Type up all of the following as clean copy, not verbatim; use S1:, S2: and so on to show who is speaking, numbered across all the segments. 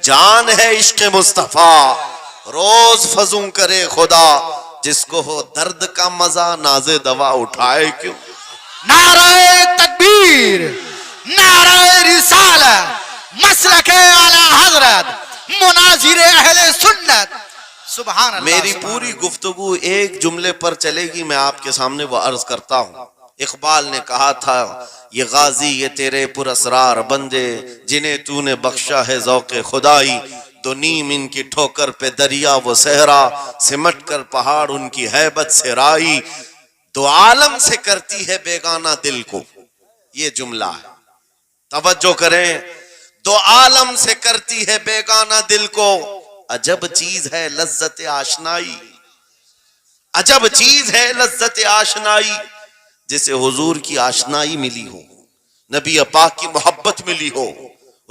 S1: جان ہے عشق مصطفیٰ، روز فزوں کرے خدا، جس کو ہو درد کا مزہ ناز دوا اٹھائے کیوں؟
S2: نعرہ تکبیر، نعرہ رسالت، مسلک اعلی حضرت، مناظر اہل سنت، سبحان اللہ۔
S1: میری
S2: سبحان
S1: پوری
S2: اللہ۔
S1: گفتگو ایک جملے پر چلے گی، میں آپ کے سامنے وہ عرض کرتا ہوں۔ اقبال نے کہا تھا یہ غازی یہ تیرے پر اسرار بندے، جنہیں تو نے بخشا ہے ذوق خدائی، تو نیم ان کی ٹھوکر پہ دریا وہ صحرا، سمٹ کر پہاڑ ان کی ہیبت سے رائی، دو عالم سے کرتی ہے بیگانہ دل کو۔ یہ جملہ ہے، توجہ کریں، دو عالم سے کرتی ہے بیگانہ دل کو، عجب چیز ہے لذت آشنائی، عجب چیز ہے لذت آشنائی، جسے حضور کی آشنائی ملی ہو، نبی پاک کی محبت ملی ہو،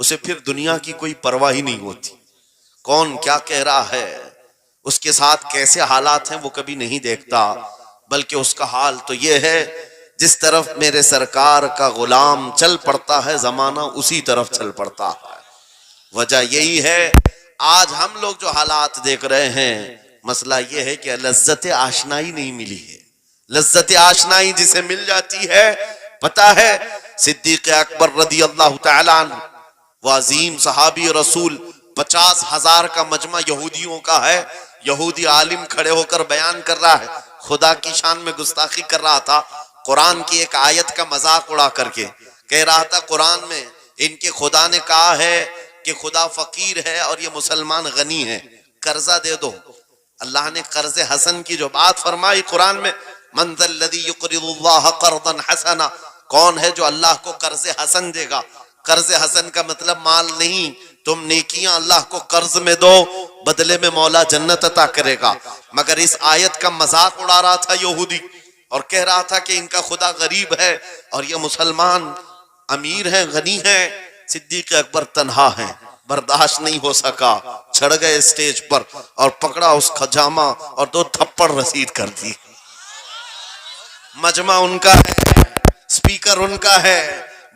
S1: اسے پھر دنیا کی کوئی پرواہ ہی نہیں ہوتی۔ کون کیا کہہ رہا ہے، اس کے ساتھ کیسے حالات ہیں وہ کبھی نہیں دیکھتا، بلکہ اس کا حال تو یہ ہے جس طرف میرے سرکار کا غلام چل پڑتا ہے زمانہ اسی طرف چل پڑتا ہے۔ وجہ یہی ہے آج ہم لوگ جو حالات دیکھ رہے ہیں، مسئلہ یہ ہے کہ لذت آشنائی نہیں ملی ہے۔ لذت آشنائی جسے مل جاتی ہے، پتہ ہے صدیق اکبر رضی اللہ تعالیٰ عنہ، وہ عظیم صحابی رسول، 50,000 کا مجمع یہودیوں کا ہے، یہودی عالم کھڑے ہو کر بیان کر رہا ہے، خدا کی شان میں گستاخی کر رہا تھا، قرآن کی ایک آیت کا مذاق اڑا کر کے کہہ رہا تھا قرآن میں ان کے خدا نے کہا ہے کہ خدا فقیر ہے اور یہ مسلمان غنی ہے، قرضہ دے دو۔ اللہ نے قرض حسن کی جو بات فرمائی قرآن میں، من ذا الذی یقرض اللہ قرضا حسنا، کون ہے جو اللہ کو قرض حسن دے گا؟ قرض حسن کا مطلب مال نہیں، تم نیکیاں اللہ کو قرض میں دو، بدلے میں مولا جنت عطا کرے گا۔ مگر اس آیت کا مذاق اڑا رہا تھا یہودی اور کہہ رہا تھا کہ ان کا خدا غریب ہے اور یہ مسلمان امیر ہیں، غنی ہیں۔ صدیق اکبر تنہا ہیں، برداشت نہیں ہو سکا، چڑھ گئے اسٹیج پر اور پکڑا اس کا جامہ اور 2 تھپڑ رسید کر دی۔ مجمع ان کا ہے، سپیکر ان کا ہے،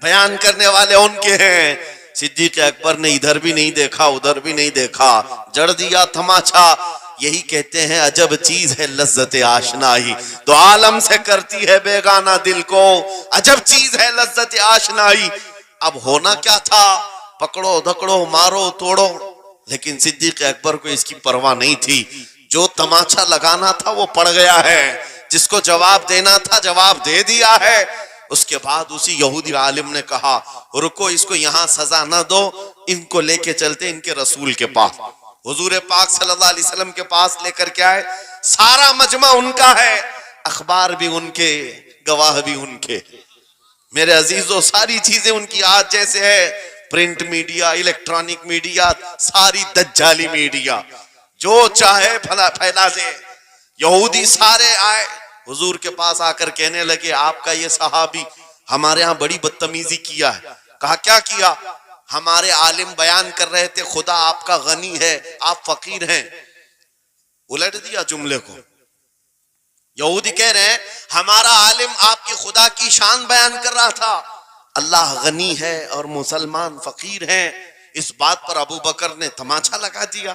S1: بیان کرنے والے ان کے ہیں، صدیق اکبر نے ادھر بھی نہیں دیکھا ادھر بھی نہیں دیکھا، جڑ دیا تماچا۔ یہی کہتے ہیں عجب چیز ہے لذت آشنائی، تو عالم سے کرتی ہے بیگانہ دل کو، عجب چیز ہے لذت آشنائی۔ اب ہونا کیا تھا، پکڑو دھکڑو مارو توڑو، لیکن صدیق اکبر کو اس کی پرواہ نہیں تھی۔ جو تماچا لگانا تھا وہ پڑ گیا ہے، جس کو جواب دینا تھا جواب دے دیا ہے۔ اس کے بعد اسی یہودی عالم نے کہا رکو، اس کو یہاں سزا نہ دو، ان کو لے کے چلتے ان کے رسول کے پاس۔ حضور پاک صلی اللہ علیہ وسلم کے پاس لے کر کے آئے، سارا مجمع ان کا ہے، اخبار بھی ان کے، گواہ بھی ان کے، میرے عزیزو ساری چیزیں ان کی آج جیسے ہے، پرنٹ میڈیا، الیکٹرانک میڈیا، ساری دجالی میڈیا، جو چاہے پھیلا دے۔ یہودی سارے آئے حضور کے پاس آ کر کہنے لگے آپ کا یہ صحابی ہمارے ہاں بڑی بدتمیزی کیا ہے۔ کہا کیا کیا؟ ہمارے عالم بیان کر رہے تھے خدا آپ کا غنی ہے آپ فقیر ہیں۔ الٹ دیا جملے کو، یہودی کہہ رہے ہیں ہمارا عالم آپ کی خدا کی شان بیان کر رہا تھا، اللہ غنی ہے اور مسلمان فقیر ہیں۔ اس بات پر ابو بکر نے تماچا لگا دیا۔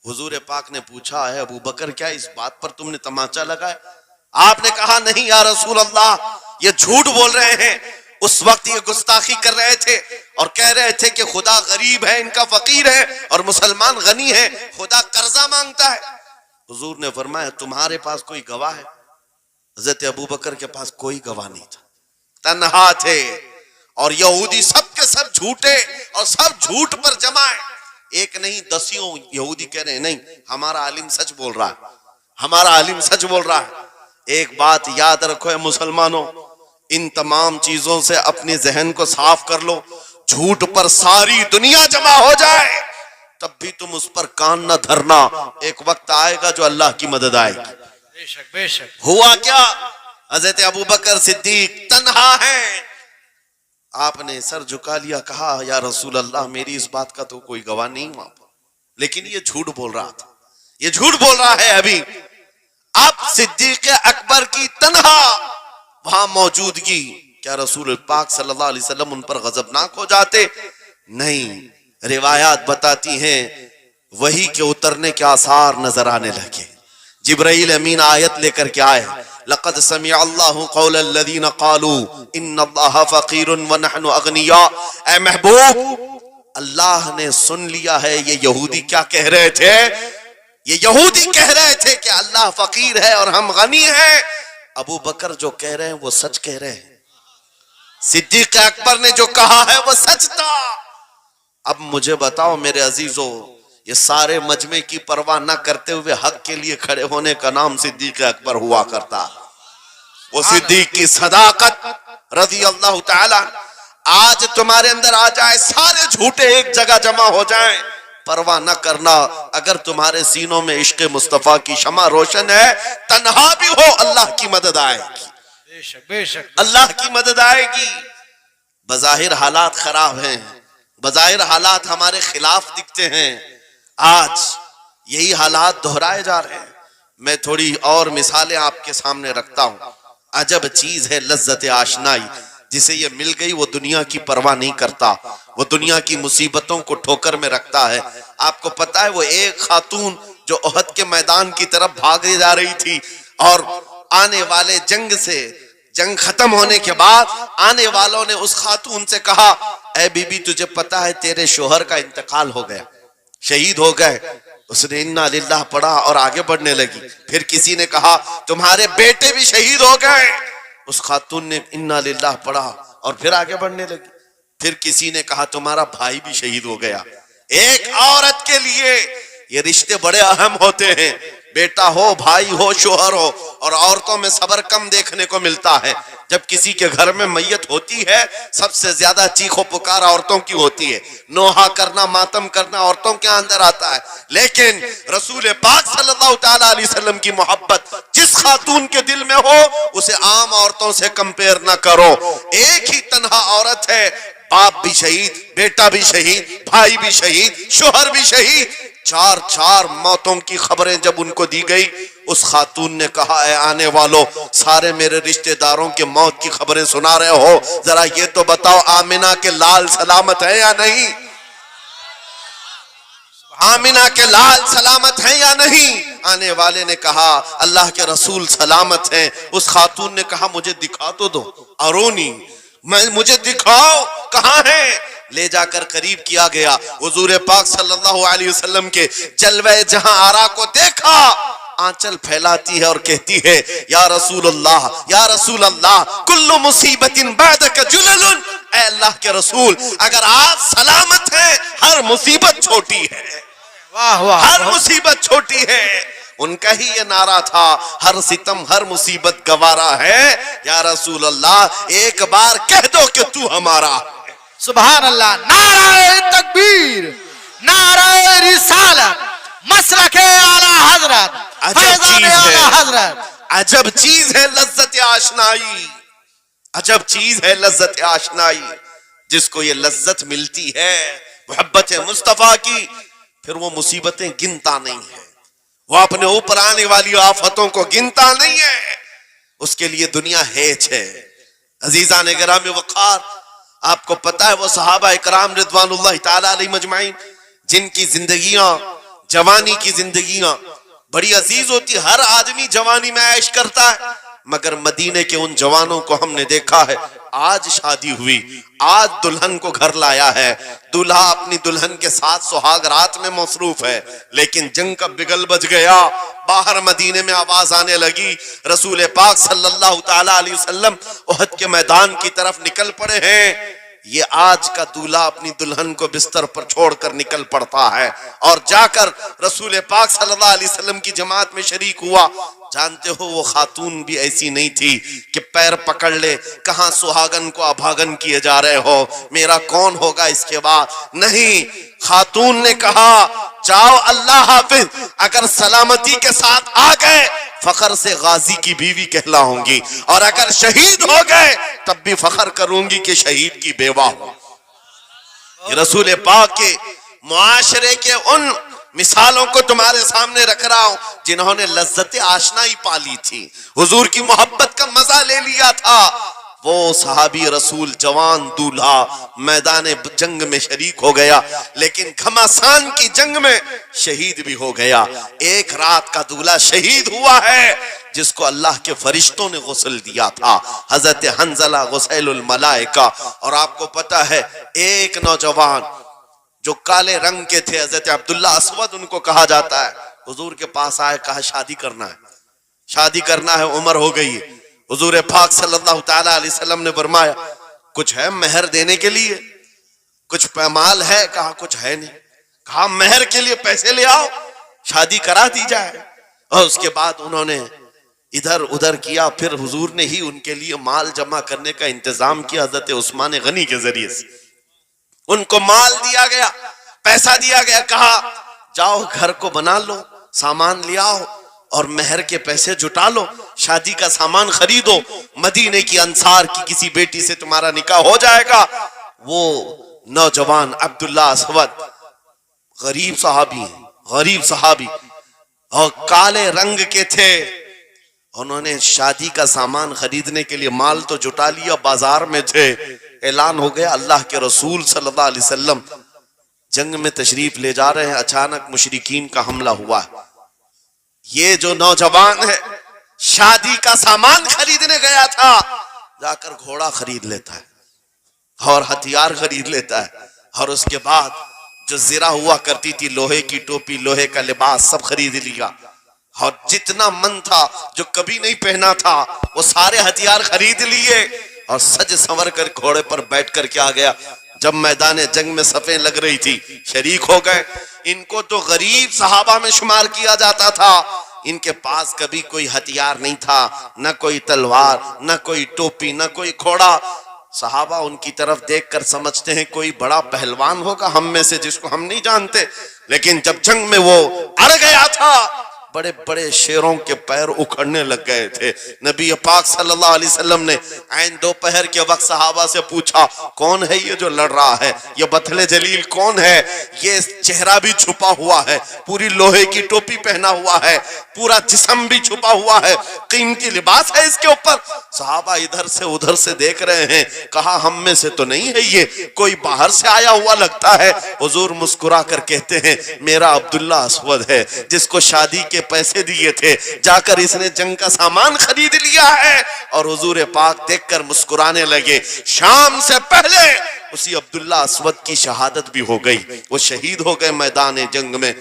S1: حضور پاک نے پوچھا ہے ابو بکر کیا اس بات پر تم نے تماچا لگایا؟ آپ نے کہا نہیں یا رسول اللہ، یہ جھوٹ بول رہے ہیں، اس وقت یہ گستاخی کر رہے تھے اور کہہ رہے تھے کہ خدا غریب ہے ان کا فقیر ہے اور مسلمان غنی ہے، خدا قرضہ مانگتا ہے۔ حضور نے فرمایا تمہارے پاس کوئی گواہ ہے؟ حضرت ابو بکر کے پاس کوئی گواہ نہیں تھا، تنہا تھے، اور یہودی سب کے سب جھوٹے اور سب جھوٹ پر جمع ہے، ایک نہیں دسیوں یہودی کہہ رہے ہیں نہیں ہمارا عالم سچ بول رہا ہے، ہمارا عالم سچ بول رہا ہے۔ ایک بات یاد رکھو اے مسلمانوں، ان تمام چیزوں سے اپنے ذہن کو صاف کر لو، جھوٹ پر ساری دنیا جمع ہو جائے تب بھی تم اس پر کان نہ دھرنا، ایک وقت آئے گا جو اللہ کی مدد آئے گی۔
S2: بے شک بے شک۔
S1: ہوا کیا، حضرت ابو بکر صدیق تنہا ہیں، آپ نے سر جھکا لیا، کہا یا رسول اللہ میری اس بات کا تو کوئی گواہ نہیں وہاں پر، لیکن یہ جھوٹ بول رہا تھا، یہ جھوٹ بول رہا ہے ابھی۔ اب صدیق اکبر کی تنہا وہاں موجودگی، کیا رسول پاک صلی اللہ علیہ وسلم ان پر غضبناک ہو جاتے؟ نہیں، روایات بتاتی ہیں وہی کے اترنے کے آثار نظر آنے لگے. جبرائیل امین آیت لے کر کے آئے, لقد سمع اللہ قول الذین قالوا ان اللہ فقیر ونحن اغنیاء. اے محبوب, اللہ نے سن لیا ہے یہ یہودی کیا کہہ رہے تھے. یہ یہودی کہہ رہے تھے کہ اللہ فقیر ہے اور ہم غنی ہیں. ابو بکر جو کہہ رہے ہیں وہ سچ کہہ رہے ہیں. صدیق اکبر نے جو کہا ہے وہ سچ تھا. اب مجھے بتاؤ میرے عزیزو, یہ سارے مجمع کی پرواہ نہ کرتے ہوئے حق کے لیے کھڑے ہونے کا نام صدیق اکبر ہوا کرتا. وہ صدیق کی صداقت رضی اللہ تعالی آج تمہارے اندر آ جائے, سارے جھوٹے ایک جگہ جمع ہو جائیں, پرواہ نہ کرنا. اگر تمہارے سینوں میں عشق مصطفیٰ کی شمع روشن ہے, تنہا بھی ہو اللہ کی مدد آئے گی.
S2: بے شک بے شک,
S1: اللہ کی مدد آئے گی. بظاہر حالات خراب ہیں, بظاہر حالات ہمارے خلاف دکھتے ہیں. آج یہی حالات دہرائے جا رہے ہیں. میں تھوڑی اور مثالیں آپ کے سامنے رکھتا ہوں. عجب چیز ہے لذت آشنائی. جسے یہ مل گئی وہ دنیا کی پرواہ نہیں کرتا, وہ دنیا کی مصیبتوں کو ٹھوکر میں رکھتا ہے. آپ کو پتا ہے وہ ایک خاتون جو احد کے میدان کی طرف بھاگے جا رہی تھی, اور آنے والے جنگ ختم ہونے کے بعد آنے والوں نے اس خاتون سے کہا, اے بی بی تجھے پتا ہے تیرے شوہر کا انتقال ہو گیا, شہید ہو گئے. اس نے انا للہ پڑھا اور آگے بڑھنے لگی. پھر کسی نے کہا تمہارے بیٹے بھی شہید ہو گئے. اس خاتون نے انا للہ پڑھا اور پھر آگے بڑھنے لگی. پھر کسی نے کہا تمہارا بھائی بھی شہید ہو گیا. ایک عورت کے لیے یہ رشتے بڑے اہم ہوتے ہیں, بیٹا ہو, بھائی ہو, شوہر ہو. اور عورتوں میں صبر کم دیکھنے کو ملتا ہے. جب کسی کے گھر میں میت ہوتی ہے سب سے زیادہ چیخ و پکار عورتوں کی ہوتی ہے, نوحہ کرنا, ماتم کرنا عورتوں کے اندر آتا ہے. لیکن رسول پاک صلی اللہ تعالی علیہ وسلم کی محبت جس خاتون کے دل میں ہو اسے عام عورتوں سے کمپیر نہ کرو. ایک ہی تنہا عورت ہے, باپ بھی شہید, بیٹا بھی شہید, بھائی بھی شہید, شوہر بھی شہید. چار موتوں کی خبریں جب ان کو دی گئی, اس خاتون نے کہا اے آنے والوں, سارے میرے رشتہ داروں کے موت کی خبریں سنا رہے ہو, ذرا یہ تو بتاؤ آمنہ کے لال سلامت ہے یا نہیں. آمنہ کے لال سلامت ہیں یا نہیں. آنے والے نے کہا اللہ کے رسول سلامت ہیں. اس خاتون نے کہا مجھے دکھا تو دو, ارونی, مجھے دکھاؤ کہاں ہیں. لے جا کر قریب کیا گیا. حضور پاک صلی اللہ علیہ وسلم کے جلوہ جہاں آرا کو دیکھا, آنچل پھیلاتی ہے اور کہتی ہے یا رسول اللہ, یا رسول اللہ, کل مصیبت بعدک جلل. اے اللہ کے رسول, اگر آپ سلامت ہیں ہر مصیبت چھوٹی ہے,
S2: واہ واہ,
S1: ہر مصیبت چھوٹی ہے. ان کا ہی یہ نعرہ تھا, ہر ستم ہر مصیبت گوارا ہے. یا رسول اللہ ایک بار کہہ دو کہ تو ہمارا.
S2: سبحان اللہ. نعرہ تکبیر, نعرہ رسالت, مسلک اعلی حضرت, فیضان اعلی حضرت.
S1: عجب چیز ہے لذت آشنائی, عجب چیز ہے لذت آشنائی. جس کو یہ لذت ملتی ہے محبت مصطفیٰ کی, پھر وہ مصیبتیں گنتا نہیں ہے, وہ اپنے اوپر آنے والی آفتوں کو گنتا نہیں ہے. اس کے لیے دنیا ہیچ ہے. عزیزان گرامی وقار, آپ کو پتا ہے وہ صحابہ اکرام رضوان اللہ تعالی علیہ مجمعین جن کی زندگیاں, جوانی کی زندگیاں بڑی عزیز ہوتی. ہر آدمی جوانی میں عیش کرتا ہے, مگر مدینے کے ان جوانوں کو ہم نے دیکھا ہے آج شادی ہوئی, آج دلہن کو گھر لایا ہے, دلہا اپنی دلہن کے ساتھ سہاگ رات میں مصروف ہے. لیکن جنگ کا بگل بج گیا, باہر مدینے میں آواز آنے لگی, رسول پاک صلی اللہ تعالی علیہ وسلم احد کے میدان کی طرف نکل پڑے ہیں. یہ آج کا دولہا اپنی دلہن کو بستر پر چھوڑ کر نکل پڑتا ہے اور جا کر رسول پاک صلی اللہ علیہ وسلم کی جماعت میں شریک ہوا. جانتے ہو وہ خاتون بھی ایسی نہیں تھی کہ پیر پکڑ لے, کہاں سہاگن کو ابھاگن کیے جا رہے ہو, میرا کون ہوگا اس کے بعد. نہیں, خاتون نے کہا جاؤ اللہ حافظ, اگر سلامتی کے ساتھ آ گئے فخر سے غازی کی بیوی کہلاؤں گی, اور اگر شہید ہو گئے تب بھی فخر کروں گی کہ شہید کی بیوہ ہو. رسول پاک کے معاشرے کے ان مثالوں کو تمہارے سامنے رکھ رہا ہوں جنہوں نے لذت آشنائی پالی تھی, حضور کی محبت کا مزہ لے لیا تھا. وہ صحابی رسول جوان دولہا میدان جنگ میں شریک ہو گیا، لیکن گھمسان کی جنگ میں شہید بھی ہو گیا۔ ایک رات کا دولہا شہید ہوا ہے جس کو اللہ کے فرشتوں نے غسل دیا تھا، حضرت حنظلہ غسیل الملائکہ۔ اور آپ کو پتا ہے ایک نوجوان جو کالے رنگ کے تھے، حضرت عبداللہ اسود ان کو کہا جاتا ہے، حضور کے پاس آئے، کہا شادی کرنا ہے، شادی کرنا ہے، عمر ہو گئی ہے۔ حضور پاک صلی اللہ تعالی علیہ وسلم نے فرمایا کچھ ہے مہر دینے کے لیے، کچھ پیمال ہے؟ کہا کچھ ہے نہیں۔ کہا مہر کے لیے پیسے لے آؤ، شادی کرا دی جائے۔ اور اس کے بعد انہوں نے ادھر ادھر کیا، پھر حضور نے ہی ان کے لیے مال جمع کرنے کا انتظام کیا حضرت عثمان غنی کے ذریعے سے۔ ان کو مال دیا گیا، پیسہ دیا گیا، کہا جاؤ گھر کو بنا لو، سامان لے آؤ اور مہر کے پیسے جٹا لو، شادی کا سامان خریدو، مدینے کی انصار کی کسی بیٹی سے تمہارا نکاح ہو جائے گا۔ وہ نوجوان عبداللہ اسود غریب صحابی اور کالے رنگ کے تھے، انہوں نے شادی کا سامان خریدنے کے لیے مال تو جٹا لیا، بازار میں تھے، اعلان ہو گیا اللہ کے رسول صلی اللہ علیہ وسلم جنگ میں تشریف لے جا رہے ہیں، اچانک مشرکین کا حملہ ہوا ہے۔ یہ جو نوجوان ہے شادی کا سامان خریدنے گیا تھا، جا کر گھوڑا خرید لیتا ہے اور ہتھیار خرید لیتا ہے، اور اس کے بعد جو زرہ ہوا کرتی تھی، لوہے کی ٹوپی، لوہے کا لباس سب خرید لیا، اور جتنا من تھا جو کبھی نہیں پہنا تھا وہ سارے ہتھیار خرید لیے، اور سج سنور کر گھوڑے پر بیٹھ کر کیا گیا۔ جب میدان جنگ میں صفیں لگ رہی تھی شریک ہو گئے۔ ان کو تو غریب صحابہ میں شمار کیا جاتا تھا، ان کے پاس کبھی کوئی ہتھیار نہیں تھا، نہ کوئی تلوار، نہ کوئی ٹوپی، نہ کوئی گھوڑا۔ صحابہ ان کی طرف دیکھ کر سمجھتے ہیں کوئی بڑا پہلوان ہوگا ہم میں سے جس کو ہم نہیں جانتے، لیکن جب جنگ میں وہ اڑ گیا تھا بڑے بڑے شیروں کے پیر اکھڑنے لگ گئے تھے۔ نبی پاک صلی اللہ علیہ وسلم نے عین دوپہر کے وقت صحابہ سے پوچھا کون ہے یہ جو لڑ رہا ہے، یہ بطل جلیل کون ہے؟ یہ چہرہ بھی چھپا ہوا ہے، پوری لوہے کی ٹوپی پہنا ہوا ہے، پورا جسم بھی چھپا ہوا ہے، قیمتی لباس ہے اس کے اوپر۔ صحابہ ادھر سے ادھر سے دیکھ رہے ہیں، کہا ہم میں سے تو نہیں ہے، یہ کوئی باہر سے آیا ہوا لگتا ہے۔ حضور مسکرا کر کہتے ہیں میرا عبداللہ اسود ہے، جس کو شادی کے پیسے دیے تھے، جا کر اس نے جنگ کا سامان خرید لیا ہے۔ اور حضور پاک دیکھ کر مسکرانے لگے۔ شام سے پہلے اسی عبداللہ اسود کی شہادت بھی ہو گئی، وہ شہید ہو گئے میدان جنگ میں۔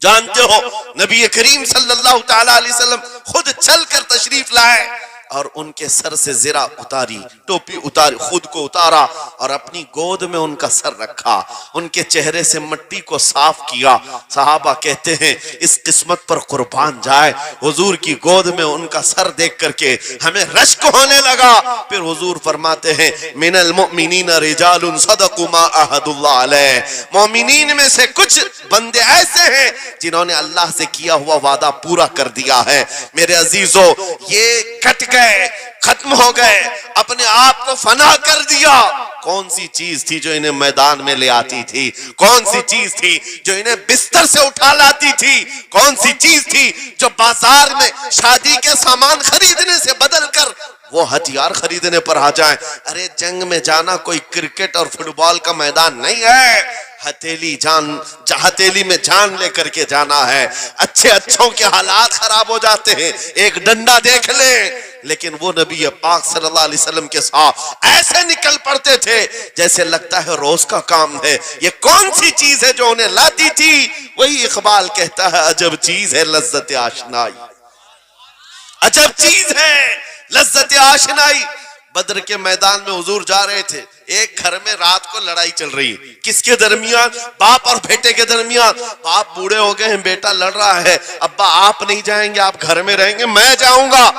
S1: جانتے ہو نبی کریم صلی اللہ تعالی علیہ وسلم خود چل کر تشریف لائے اور ان کے سر سے زرہ اتاری، ٹوپی اتاری، خود کو اتارا اور اپنی گود میں ان کا سر رکھا، ان کے چہرے سے مٹی کو صاف کیا۔ صحابہ کہتے ہیں اس قسمت پر قربان جائے، حضور کی گود میں ان کا سر دیکھ کر کے ہمیں رشک ہونے لگا۔ پھر حضور فرماتے ہیں من المؤمنین رجال صدقوا ما عہد اللہ علیہ، مومنین میں سے کچھ بندے ایسے ہیں جنہوں نے اللہ سے کیا ہوا وعدہ پورا کر دیا ہے۔ میرے عزیزو یہ کٹ گئے، ختم ہو گئے، اپنے آپ کو فنا کر دیا۔ کون سی چیز تھی جو انہیں میدان میں لے آتی تھی؟ کون سی چیز تھی جو انہیں بستر سے اٹھا لاتی تھی؟ کون سی چیز تھی جو بازار میں شادی کے سامان خریدنے سے بدل کر وہ ہتھیار خریدنے پر آ جائیں؟ ارے جنگ میں جانا کوئی کرکٹ اور فٹ بال کا میدان نہیں ہے، ہتھیلی میں جان لے کر کے جانا ہے۔ اچھوں کے حالات خراب ہو جاتے ہیں، ایک ڈنڈا دیکھ لیں، لیکن وہ نبی پاک صلی اللہ علیہ وسلم کے ساتھ ایسے نکل پڑتے تھے جیسے لگتا ہے روز کا کام ہے۔ یہ کون سی چیز ہے جو انہیں لاتی تھی؟ وہی اقبال کہتا ہے عجب چیز ہے لذت آشنائی، عجب چیز ہے لذت آشنائی۔ بدر کے میدان میں حضور جا رہے تھے، ایک گھر میں رات کو لڑائی چل رہی ہے، کس کے درمیان؟ باپ اور بیٹے کے درمیان۔ باپ بوڑھے ہو گئے ہیں، بیٹا لڑ رہا ہے، ابا آپ نہیں جائیں گے، آپ گھر میں رہیں گے، میں جاؤں گا۔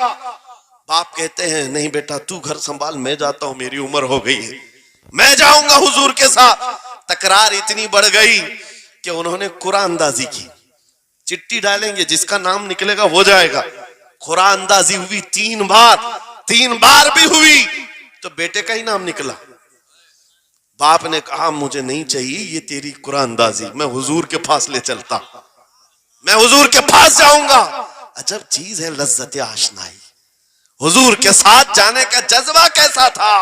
S1: باپ کہتے ہیں نہیں بیٹا تو گھر سنبھال، میں جاتا ہوں، میری عمر ہو گئی ہے، میں جاؤں گا حضور کے ساتھ۔ تکرار اتنی بڑھ گئی کہ انہوں نے قرآن اندازی کی، چٹھی ڈالیں گے جس کا نام نکلے گا ہو جائے گا۔ قرآن اندازی ہوئی تین بار بھی ہوئی تو بیٹے کا ہی نام نکلا۔ باپ نے کہا مجھے نہیں چاہیے یہ تیری قرآن اندازی، میں حضور کے پاس لے چلتا، میں حضور کے پاس جاؤں گا۔ عجب چیز ہے لذت آشنائی۔ حضور کے ساتھ جانے کا جذبہ کیسا تھا؟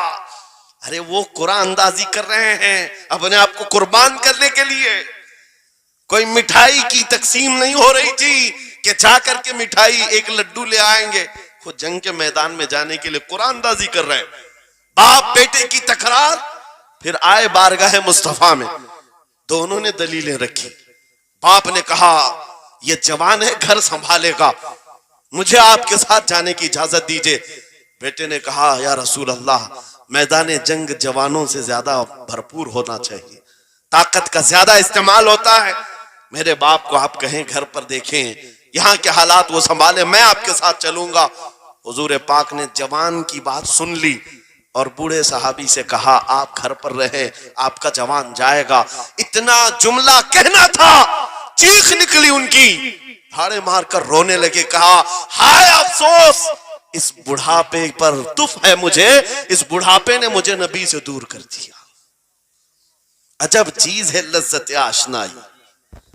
S1: ارے وہ قرآن اندازی کر رہے ہیں اپنے آپ کو قربان کرنے کے لیے. کوئی مٹھائی کی تقسیم نہیں ہو رہی تھی کہ جا کر کے مٹھائی ایک لڈو لے آئیں گے. خود جنگ کے میدان میں جانے کے لیے قرآن اندازی کر رہے ہیں. باپ بیٹے کی تکرار. پھر آئے بارگاہ مصطفیٰ میں, دونوں نے دلیلیں رکھی. باپ نے کہا یہ جوان ہے, گھر سنبھالے گا, مجھے آپ کے ساتھ جانے کی اجازت دیجئے. بیٹے نے کہا یا رسول اللہ, میدان جنگ جوانوں سے زیادہ بھرپور ہونا چاہیے, طاقت کا زیادہ استعمال ہوتا ہے. میرے باپ کو آپ کہیں گھر پر دیکھیں, یہاں کے حالات وہ سنبھالے, میں آپ کے ساتھ چلوں گا. حضور پاک نے جوان کی بات سن لی اور بوڑھے صحابی سے کہا آپ گھر پر رہیں, آپ کا جوان جائے گا. اتنا جملہ کہنا تھا, چیخ نکلی ان کی, پھاڑے مار کر رونے لگے. کہا ہائے افسوس, اس بڑھاپے پر تف ہے مجھے, اس بڑھاپے نے مجھے نبی سے دور کر دیا. عجب چیز ہے لذت آشنائی,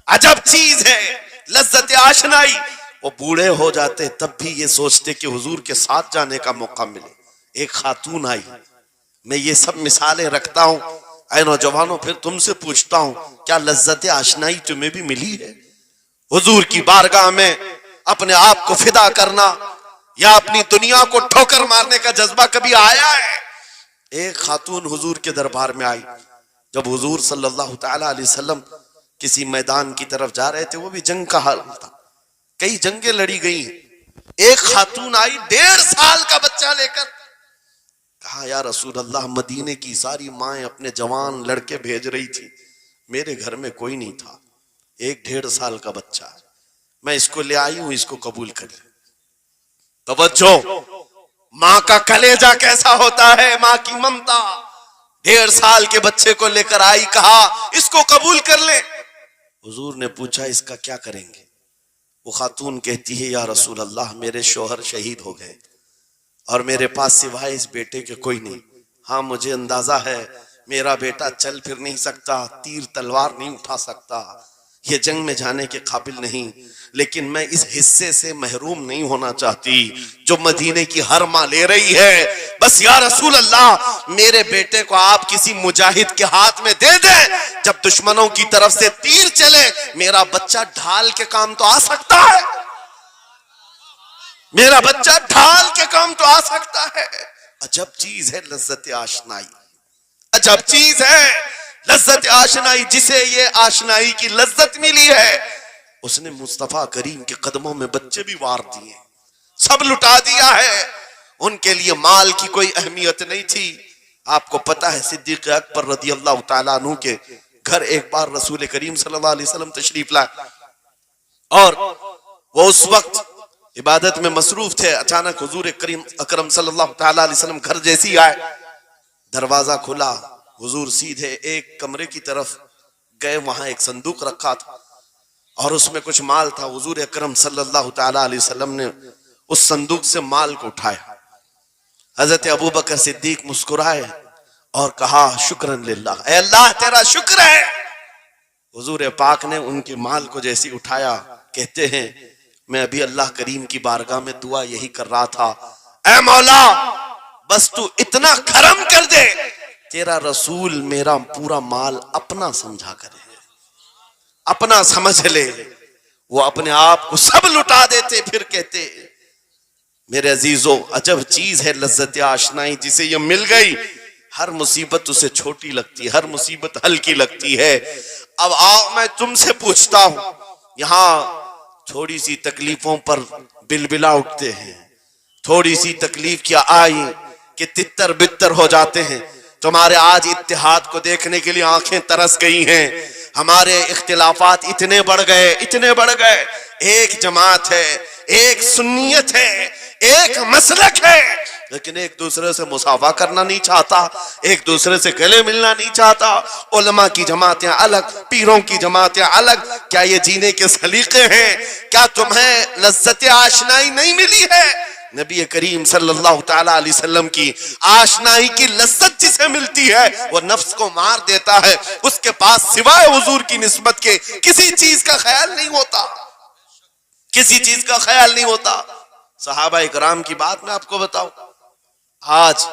S1: عجب چیز ہے لذت آشنائی. وہ بوڑھے ہو جاتے تب بھی یہ سوچتے کہ حضور کے ساتھ جانے کا موقع ملے. ایک خاتون آئی, میں یہ سب مثالیں رکھتا ہوں. اے نوجوانوں, پھر تم سے پوچھتا ہوں, کیا لذت آشنائی تمہیں بھی ملی ہے؟ حضور کی بارگاہ میں اپنے آپ کو فدا کرنا یا اپنی دنیا کو ٹھوکر مارنے کا جذبہ کبھی آیا ہے؟ ایک خاتون حضور کے دربار میں آئی. جب حضور صلی اللہ تعالی علیہ وسلم کسی میدان کی طرف جا رہے تھے, وہ بھی جنگ کا حال تھا, کئی جنگیں لڑی گئی. ایک خاتون آئی 1.5 سال کا بچہ لے کر. کہا یا رسول اللہ, مدینے کی ساری مائیں اپنے جوان لڑکے بھیج رہی تھی, میرے گھر میں کوئی نہیں تھا, ایک 1.5 سال کا بچہ ہے, میں اس کو لے آئی ہوں, اس کو قبول کر لیں. توجہ, ماں کا کلیجہ کیسا ہوتا ہے, ماں کی ممتا. 1.5 سال کے بچے کو لے کر آئی, کہا اس کو قبول کر لیں. حضور نے پوچھا اس کا کیا کریں گے؟ وہ خاتون کہتی ہے یا رسول اللہ, میرے شوہر شہید ہو گئے اور میرے پاس سوائے اس بیٹے کے کوئی نہیں. ہاں مجھے اندازہ ہے میرا بیٹا چل پھر نہیں سکتا, تیر تلوار نہیں اٹھا سکتا, یہ جنگ میں جانے کے قابل نہیں, لیکن میں اس حصے سے محروم نہیں ہونا چاہتی جو مدینے کی ہر ماں لے رہی ہے. بس یا رسول اللہ, میرے بیٹے کو آپ کسی مجاہد کے ہاتھ میں دے دیں, جب دشمنوں کی طرف سے تیر چلے میرا بچہ ڈھال کے کام تو آ سکتا ہے, میرا بچہ ڈھال کے کام تو آ سکتا ہے. عجب چیز ہے لذت آشنائی, عجب چیز ہے لذت آشنائی. جسے یہ آشنائی کی لذت ملی ہے اس نے مصطفیٰ کریم کے قدموں میں بچے بھی وار دیے, سب لٹا دیا ہے. ان کے لیے مال کی کوئی اہمیت نہیں تھی. آپ کو پتا ہے صدیق اکبر رضی اللہ تعالیٰ عنہ کے گھر ایک بار رسول کریم صلی اللہ علیہ وسلم تشریف لائے اور وہ اس وقت عبادت میں مصروف تھے. اچانک حضور کریم اکرم صلی اللہ تعالیٰ علیہ وسلم گھر جیسی آئے, دروازہ کھلا, حضور سیدھے ایک کمرے کی طرف گئے, وہاں ایک صندوق رکھا تھا اور اس میں کچھ مال تھا. حضور اکرم صلی اللہ تعالیٰ علیہ وسلم نے اس صندوق سے مال کو اٹھایا. حضرت ابوبکر صدیق مسکرائے اور کہا شکرن للہ, اے اللہ تیرا شکر ہے. حضور پاک نے ان کے مال کو جیسی اٹھایا, کہتے ہیں میں ابھی اللہ کریم کی بارگاہ میں دعا یہی کر رہا تھا, اے مولا بس تو اتنا کرم کر دے, تیرا رسول میرا پورا مال اپنا سمجھا کرے, اپنا سمجھ لے. وہ اپنے آپ کو سب لٹا دیتے, پھر کہتے میرے عزیزو عجب چیز ہے لذت آشنائی. جسے یہ مل گئی ہر مصیبت اسے چھوٹی لگتی ہے, ہر مصیبت ہلکی لگتی ہے. اب آؤ میں تم سے پوچھتا ہوں, یہاں تھوڑی سی تکلیفوں پر بلبلا اٹھتے ہیں, تھوڑی سی تکلیف کیا آئی کہ تتر بتر ہو جاتے ہیں. تمہارے آج اتحاد کو دیکھنے کے لیے آنکھیں ترس گئی ہیں. ہمارے اختلافات اتنے بڑھ گئے, اتنے بڑھ گئے. ایک جماعت ہے, ایک سنیت ہے, ایک مسلک ہے, لیکن ایک دوسرے سے مصافحہ کرنا نہیں چاہتا, ایک دوسرے سے گلے ملنا نہیں چاہتا. علماء کی جماعتیں الگ, پیروں کی جماعتیں الگ. کیا یہ جینے کے سلیقے ہیں؟ کیا تمہیں لذت آشنائی نہیں ملی ہے؟ نبی کریم صلی اللہ تعالیٰ علیہ وسلم کی آشنائی کی لذت جسے ملتی ہے وہ نفس کو مار دیتا ہے. اس کے پاس سوائے حضور کی نسبت کے کسی چیز کا خیال نہیں ہوتا, کسی چیز کا خیال نہیں ہوتا. صحابہ اکرام کی بات میں آپ کو بتاؤں, آج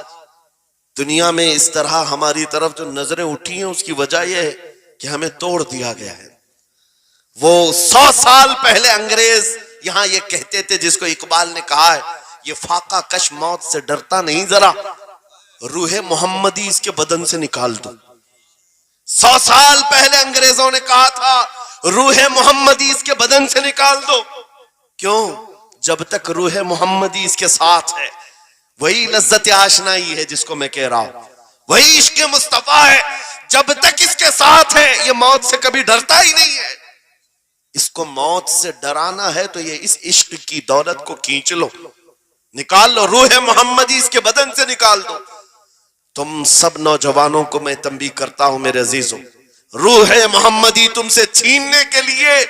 S1: دنیا میں اس طرح ہماری طرف جو نظریں اٹھی ہیں اس کی وجہ یہ ہے کہ ہمیں توڑ دیا گیا ہے. وہ 100 سال پہلے انگریز یہاں یہ کہتے تھے, جس کو اقبال نے کہا ہے یہ فاقہ کش موت سے ڈرتا نہیں, ذرا روح محمدی اس کے بدن سے نکال دو. 100 سال پہلے انگریزوں نے کہا تھا روح محمدی اس کے بدن سے نکال دو. کیوں؟ جب تک روح محمدی اس کے ساتھ ہے وہی لذت آشنائی ہے جس کو میں کہہ رہا ہوں, وہی عشق مصطفیٰ ہے. جب تک اس کے ساتھ ہے یہ موت سے کبھی ڈرتا ہی نہیں ہے. اس کو موت سے ڈرانا ہے تو یہ اس عشق کی دولت کو کھینچ لو, نکال لو, روح محمدی اس کے بدن سے نکال دو. تم سب نوجوانوں کو میں تنبیہ کرتا ہوں میرے عزیزوں, روح محمدی تم سے چھیننے کے لیے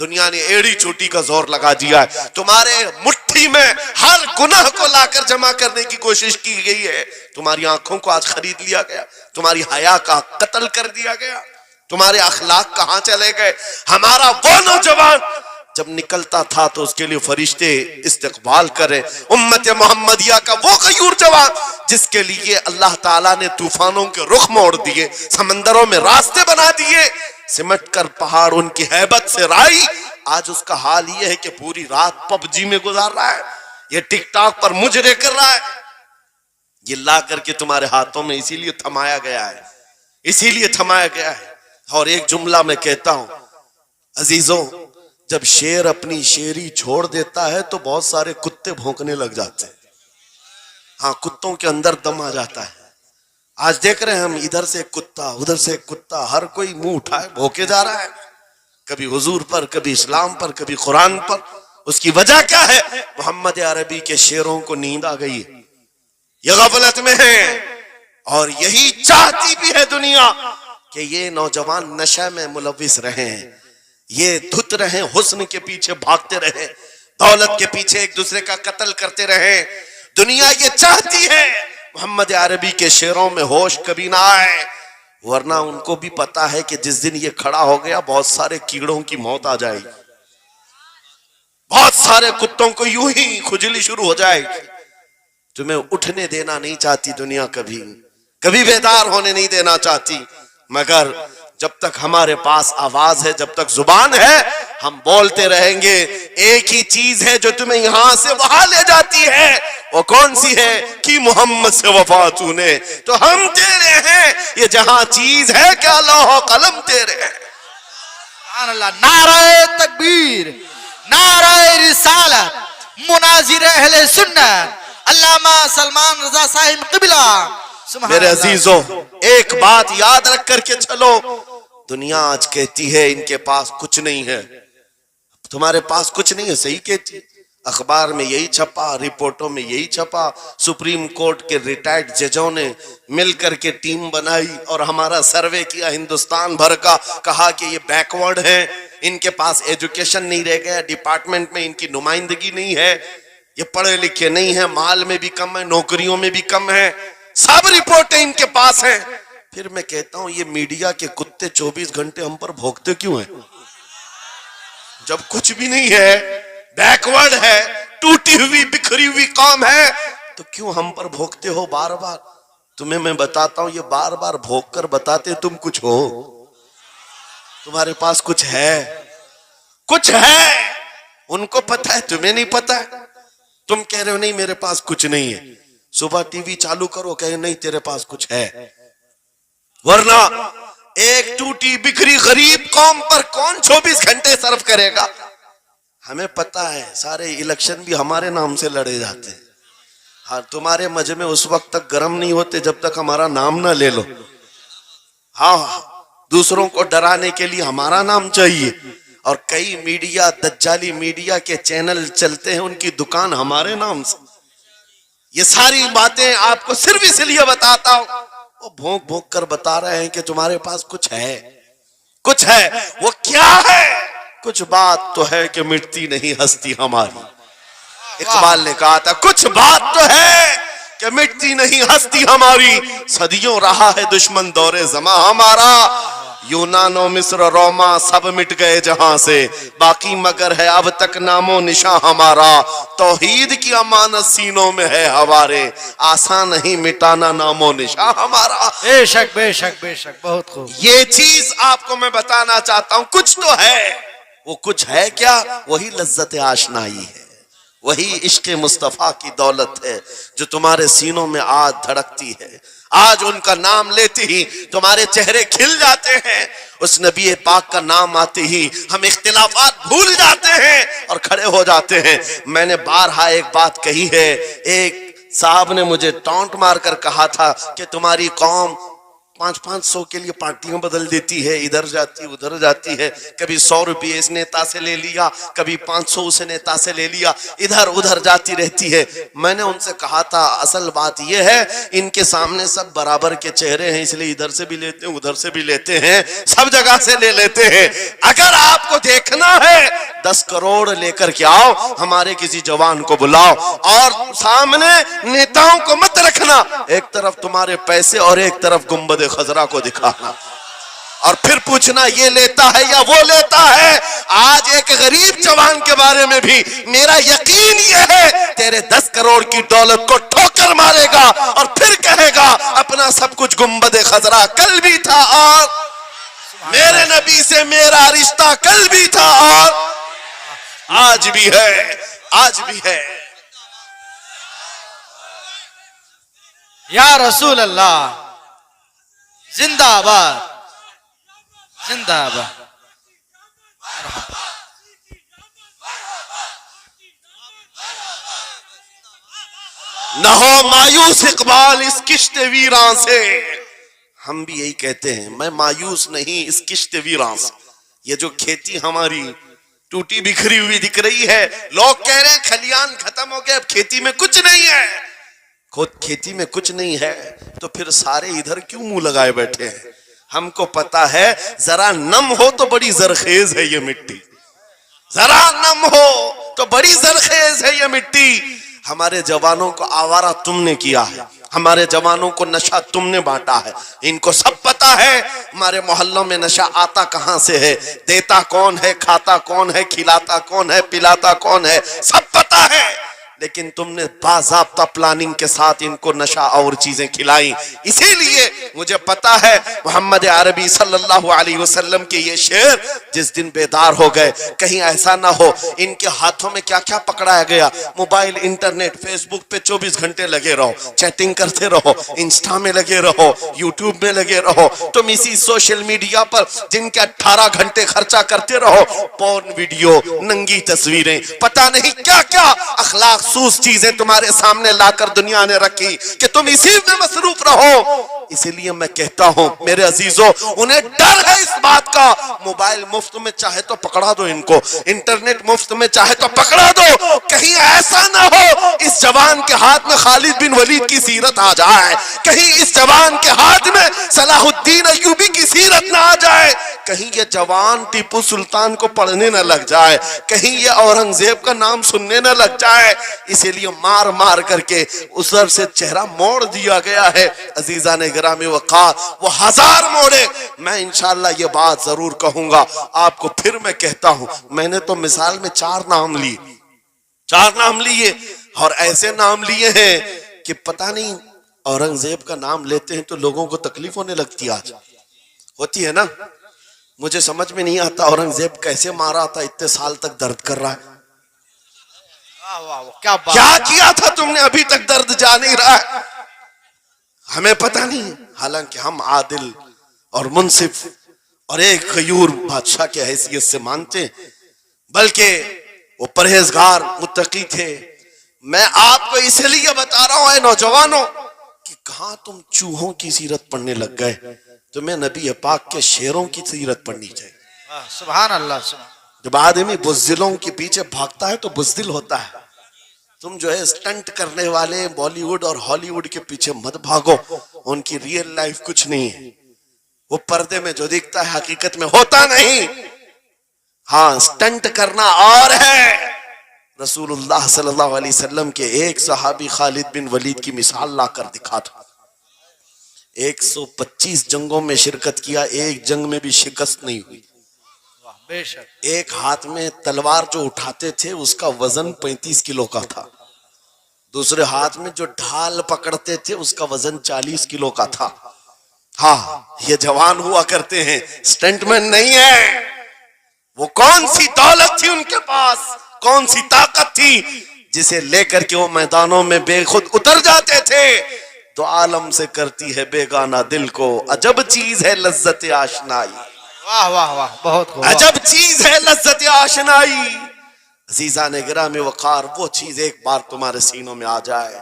S1: دنیا نے ایڑی چوٹی کا زور لگا دیا ہے. تمہارے مٹھی میں ہر گناہ کو لا کر جمع کرنے کی کوشش کی گئی ہے. تمہاری آنکھوں کو آج خرید لیا گیا, تمہاری حیا کا قتل کر دیا گیا, تمہارے اخلاق کہاں چلے گئے. ہمارا وہ نوجوان جب نکلتا تھا تو اس کے لیے فرشتے استقبال کرے. امت محمدیہ کا وہ غیور جوان جس کے لیے اللہ تعالیٰ نے طوفانوں کے رخ موڑ دیے, سمندروں میں راستے بنا دیے, سمٹ کر پہاڑ ان کی ہیبت سے رائی. آج اس کا حال یہ ہے کہ پوری رات پب جی میں گزار رہا ہے, یہ ٹک ٹاک پر مجرے کر رہا ہے. یہ لا کر کے تمہارے ہاتھوں میں اسی لیے تھمایا گیا ہے, اسی لیے تھمایا گیا ہے. اور ایک جملہ میں کہتا ہوں عزیزوں, جب شیر اپنی شیری چھوڑ دیتا ہے تو بہت سارے کتے بھونکنے لگ جاتے ہیں. ہاں, کتوں کے اندر دم آ جاتا ہے. آج دیکھ رہے ہیں ہم, ادھر سے ایک کتا, ادھر سے ایک کتا, ہر کوئی منہ اٹھائے بھوکے جا رہا ہے, کبھی حضور پر, کبھی اسلام پر, کبھی قرآن پر. اس کی وجہ کیا ہے؟ محمد عربی کے شیروں کو نیند آ گئی ہے, یہ غفلت میں ہے. اور یہی چاہتی بھی ہے دنیا کہ یہ نوجوان نشہ میں ملوث رہیں, یہ دھت رہیں, حسن کے پیچھے بھاگتے رہیں, دولت کے پیچھے ایک دوسرے کا قتل کرتے رہیں. دنیا یہ چاہتی ہے محمد عربی کے شیروں میں ہوش کبھی نہ آئے, ورنہ ان کو بھی پتا ہے کہ جس دن یہ کھڑا ہو گیا بہت سارے کیڑوں کی موت آ جائے گی, بہت سارے کتوں کو یوں ہی کھجلی شروع ہو جائے گی. تمہیں اٹھنے دینا نہیں چاہتی دنیا, کبھی کبھی بیدار ہونے نہیں دینا چاہتی, مگر جب تک ہمارے پاس آواز ہے, جب تک زبان ہے, ہم بولتے رہیں گے. ایک ہی چیز ہے جو تمہیں یہاں سے وہاں لے جاتی ہے, وہ کون سی ہے؟ کہ محمد سے وفا تو نے, تو ہم تیرے ہیں. یہ جہاں چیز ہے کیا لوح و قلم تیرے ہیں.
S2: سبحان اللہ. نعرہ تکبیر, نعرہ رسالت, مناظر اہل سنت علامہ سلمان رضا صاحب قبلہ.
S1: میرے عزیزوں, ایک بات یاد رکھ کر کے چلو, دنیا آج کہتی ہے ان کے پاس کچھ نہیں ہے. تمہارے پاس کچھ نہیں ہے, صحیح کہتی, اخبار میں یہی چھپا, رپورٹوں میں یہی چھپا. سپریم کورٹ کے ریٹائرڈ ججوں نے مل کر کے ٹیم بنائی اور ہمارا سروے کیا ہندوستان بھر کا, کہا کہ یہ بیکورڈ ہیں, ان کے پاس ایجوکیشن نہیں رہ گیا, ڈپارٹمنٹ میں ان کی نمائندگی نہیں ہے, یہ پڑھے لکھے نہیں ہیں, مال میں بھی کم ہے, نوکریوں میں بھی کم ہے, سب رپورٹیں ان کے پاس ہیں. پھر میں کہتا ہوں یہ میڈیا کے کتے 24 گھنٹے ہم پر بھوکتے کیوں ہیں؟ جب کچھ بھی نہیں ہے, بیکورڈ ہے, ٹوٹی ہوئی بکھری ہوئی قوم ہے, تو کیوں ہم پر بھوکتے ہو بار بار؟ تمہیں میں بتاتا ہوں, یہ بار بار بھوک کر بتاتے تم کچھ ہو, تمہارے پاس کچھ ہے, کچھ ہے. ان کو پتا ہے, تمہیں نہیں پتا ہے. تم کہہ رہے ہو نہیں میرے پاس کچھ نہیں ہے, صبح ٹی وی چالو کرو, کہے نہیں تیرے پاس کچھ ہے. ورنہ ایک ٹوٹی بکھری غریب قوم پر کون 24 گھنٹے صرف کرے گا؟ ہمیں پتا ہے سارے الیکشن بھی ہمارے نام سے لڑے جاتے ہیں. ہاں, تمہارے مجمع اس وقت تک گرم نہیں ہوتے جب تک ہمارا نام نہ لے لو. ہاں, دوسروں کو ڈرانے کے لیے ہمارا نام چاہیے, اور کئی میڈیا, دجالی میڈیا کے چینل چلتے ہیں, ان کی دکان ہمارے نام سے. یہ ساری باتیں آپ کو صرف اس لیے بتاتا ہوں, وہ بھونک بھونک کر بتا رہے ہیں کہ تمہارے پاس کچھ ہے, کچھ ہے. وہ کیا ہے؟ کچھ بات تو ہے کہ مٹتی نہیں ہستی ہماری. اقبال نے کہا تھا کچھ بات تو ہے کہ مٹتی نہیں ہستی ہماری, صدیوں رہا ہے دشمن دور زماں ہمارا, یونان و مصر روما سب مٹ گئے جہاں سے، باقی مگر ہے اب تک نام و نشاں ہمارا، توحید کی امانت سینوں میں ہے ہمارے، آسان نہیں مٹانا نام و نشاں ہمارا۔
S2: بے شک بے شک بے شک، بہت خوب۔
S1: یہ چیز آپ کو میں بتانا چاہتا ہوں، کچھ تو ہے، وہ کچھ ہے کیا؟ وہی لذت آشنائی ہے، وہی عشق مصطفیٰ کی دولت ہے جو تمہارے سینوں میں آج دھڑکتی ہے۔ آج ان کا نام لیتے ہی تمہارے چہرے کھل جاتے ہیں، اس نبی پاک کا نام آتے ہی ہم اختلافات بھول جاتے ہیں اور کھڑے ہو جاتے ہیں۔ میں نے بارہا ایک بات کہی ہے، ایک صاحب نے مجھے ٹونٹ مار کر کہا تھا کہ تمہاری قوم 500 کے لیے پارٹیاں بدل دیتی ہے، ادھر جاتی ادھر جاتی ہے، کبھی 100 روپے اس نیتا سے لے لیا، کبھی 500 اس نیتا سے لے لیا، ادھر ادھر جاتی رہتی ہے۔ میں نے ان سے کہا تھا اصل بات یہ ہے ان کے سامنے سب برابر کے چہرے ہیں، اس لیے ادھر سے بھی لیتے ہیں ادھر سے بھی لیتے ہیں، سب جگہ سے لے لیتے ہیں۔ اگر آپ کو دیکھنا ہے 10 کروڑ لے کر کے آؤ، ہمارے کسی جوان کو بلاؤ اور سامنے نیتاؤں کو مت رکھنا، ایک طرف تمہارے پیسے اور ایک طرف گنبد خضرا کو دکھانا، اور پھر پوچھنا یہ لیتا ہے یا وہ لیتا ہے۔ آج ایک غریب جوان کے بارے میں بھی میرا یقین یہ ہے تیرے 10 کروڑ کی دولت کو ٹھوکر مارے گا اور پھر کہے گا اپنا سب کچھ گنبد خضرا کل بھی تھا اور میرے نبی سے میرا رشتہ کل بھی تھا اور آج بھی ہے، آج بھی ہے۔
S2: یا رسول اللہ، زندہ آباد، زندہ آباد۔
S1: نہ ہو مایوس اقبال اس کشت ویراں سے، ہم بھی یہی کہتے ہیں، میں مایوس نہیں اس کشت ویراں سے۔ یہ جو کھیتی ہماری ٹوٹی بکھری ہوئی دکھ رہی ہے، لوگ کہہ رہے ہیں کھلیان ختم ہو گئے، اب کھیتی میں کچھ نہیں ہے۔ خود کھیتی میں کچھ نہیں ہے تو پھر سارے ادھر کیوں منہ لگائے بیٹھے ہیں؟ ہم کو پتا ہے ذرا نم ہو تو بڑی زرخیز ہے یہ مٹی، ذرا نم ہو تو بڑی زرخیز ہے یہ مٹی۔ ہمارے جوانوں کو آوارہ تم نے کیا ہے، ہمارے جوانوں کو نشہ تم نے بانٹا ہے، ان کو سب پتا ہے ہمارے محلوں میں نشہ آتا کہاں سے ہے، دیتا کون ہے، کھاتا کون ہے، کھلاتا کون ہے، پلاتا کون ہے، سب پتا ہے۔ لیکن تم نے باضابطہ پلاننگ کے ساتھ ان کو نشہ اور چیزیں کھلائیں۔ اسی لیے مجھے پتا ہے محمد عربی صلی اللہ علیہ وسلم کے یہ شعر جس دن بیدار ہو گئے، کہیں ایسا نہ ہو ان کے ہاتھوں میں کیا کیا پکڑایا گیا، موبائل، انٹرنیٹ، فیس بک پہ 24 گھنٹے لگے رہو، چیٹنگ کرتے رہو، انسٹا میں لگے رہو، یوٹیوب میں لگے رہو، تم اسی سوشل میڈیا پر جن کے 18 گھنٹے خرچہ کرتے رہو، پورن ویڈیو، ننگی تصویریں، پتہ نہیں کیا کیا اخلاق سوز چیزیں تمہارے سامنے لا کر دنیا نے رکھی کہ تم اسی میں مصروف رہو۔ اسی لیے میں کہتا ہوں میرے عزیزوں، انہیں ڈر ہے اس بات کا، موبائل مفت میں چاہے تو پکڑا دو ان کو، انٹرنیٹ مفت میں چاہے تو پکڑا دو، کہیں ایسا نہ ہو اس جوان کے ہاتھ میں خالد بن ولید کی سیرت آ جائے، کہیں اس جوان کے ہاتھ میں صلاح الدین ایوبی کی سیرت نہ آ جائے، کہیں یہ جوان ٹیپو سلطان کو پڑھنے نہ لگ جائے، کہیں یہ اورنگزیب کا نام سننے نہ لگ جائے۔ اسی لیے مار مار کر کے اس طرف سے چہرہ موڑ دیا گیا ہے۔ عزیزان گرامی وقار، وہ 1000 موڑے، میں انشاءاللہ یہ بات ضرور کہوں گا آپ کو، پھر میں کہتا ہوں میں نے تو مثال میں 4 نام لیے، 4 نام لیے، اور ایسے نام لیے ہیں کہ پتہ نہیں اورنگزیب کا نام لیتے ہیں تو لوگوں کو تکلیف ہونے لگتی، آج ہوتی ہے نا۔ مجھے سمجھ میں نہیں آتا اورنگزیب کیسے مارا تھا، اتنے سال تک درد کر رہا ہے، کیا کیا تھا تم نے، ابھی تک درد جا نہیں رہا ہے، ہمیں پتہ نہیں۔ حالانکہ ہم عادل اور منصف اور ایک غیور بادشاہ کی حیثیت سے مانتے ہیں، بلکہ وہ پرہیزگار متقی تھے۔ میں آپ کو اس لیے بتا رہا ہوں اے نوجوانوں کہ کہاں تم چوہوں کی سیرت پڑھنے لگ گئے، تمہیں نبی پاک کے شیروں کی سیرت پڑھنی چاہیے۔
S2: سبحان اللہ، سبحان۔
S1: جب آدمی بزدلوں کے پیچھے بھاگتا ہے تو بزدل ہوتا ہے۔ تم جو ہے سٹنٹ کرنے والے بالی ووڈ اور ہالی ووڈ کے پیچھے مت بھاگو، ان کی ریئل لائف کچھ نہیں ہے، وہ پردے میں جو دکھتا ہے حقیقت میں ہوتا نہیں۔ ہاں، سٹنٹ کرنا اور ہے۔ رسول اللہ صلی اللہ علیہ وسلم کے ایک صحابی خالد بن ولید کی مثال لا کر دکھا تھا۔ 125 جنگوں میں شرکت کیا, ایک جنگ میں بھی شکست نہیں ہوئی.
S2: واہ بے شک.
S1: ایک ہاتھ میں تلوار جو اٹھاتے تھے اس کا وزن 35 کلو کا تھا, دوسرے ہاتھ میں جو ڈھال پکڑتے تھے اس کا وزن 40 کلو کا تھا. ہاں یہ جوان ہوا کرتے ہیں, سٹنٹ مین نہیں ہے. وہ کون سی دولت تھی ان کے پاس, کون سی طاقت تھی جسے لے کر کے وہ میدانوں میں بے خود اتر جاتے تھے. تو عالم سے کرتی ہے بیگانہ دل کو, عجب چیز ہے لذت آشنائی.
S2: واہ واہ واہ بہت خوب.
S1: عجب چیز ہے لذت آشنائی. عزیزان گرامی وقار, وہ چیز ایک بار تمہارے سینوں میں آ جائے.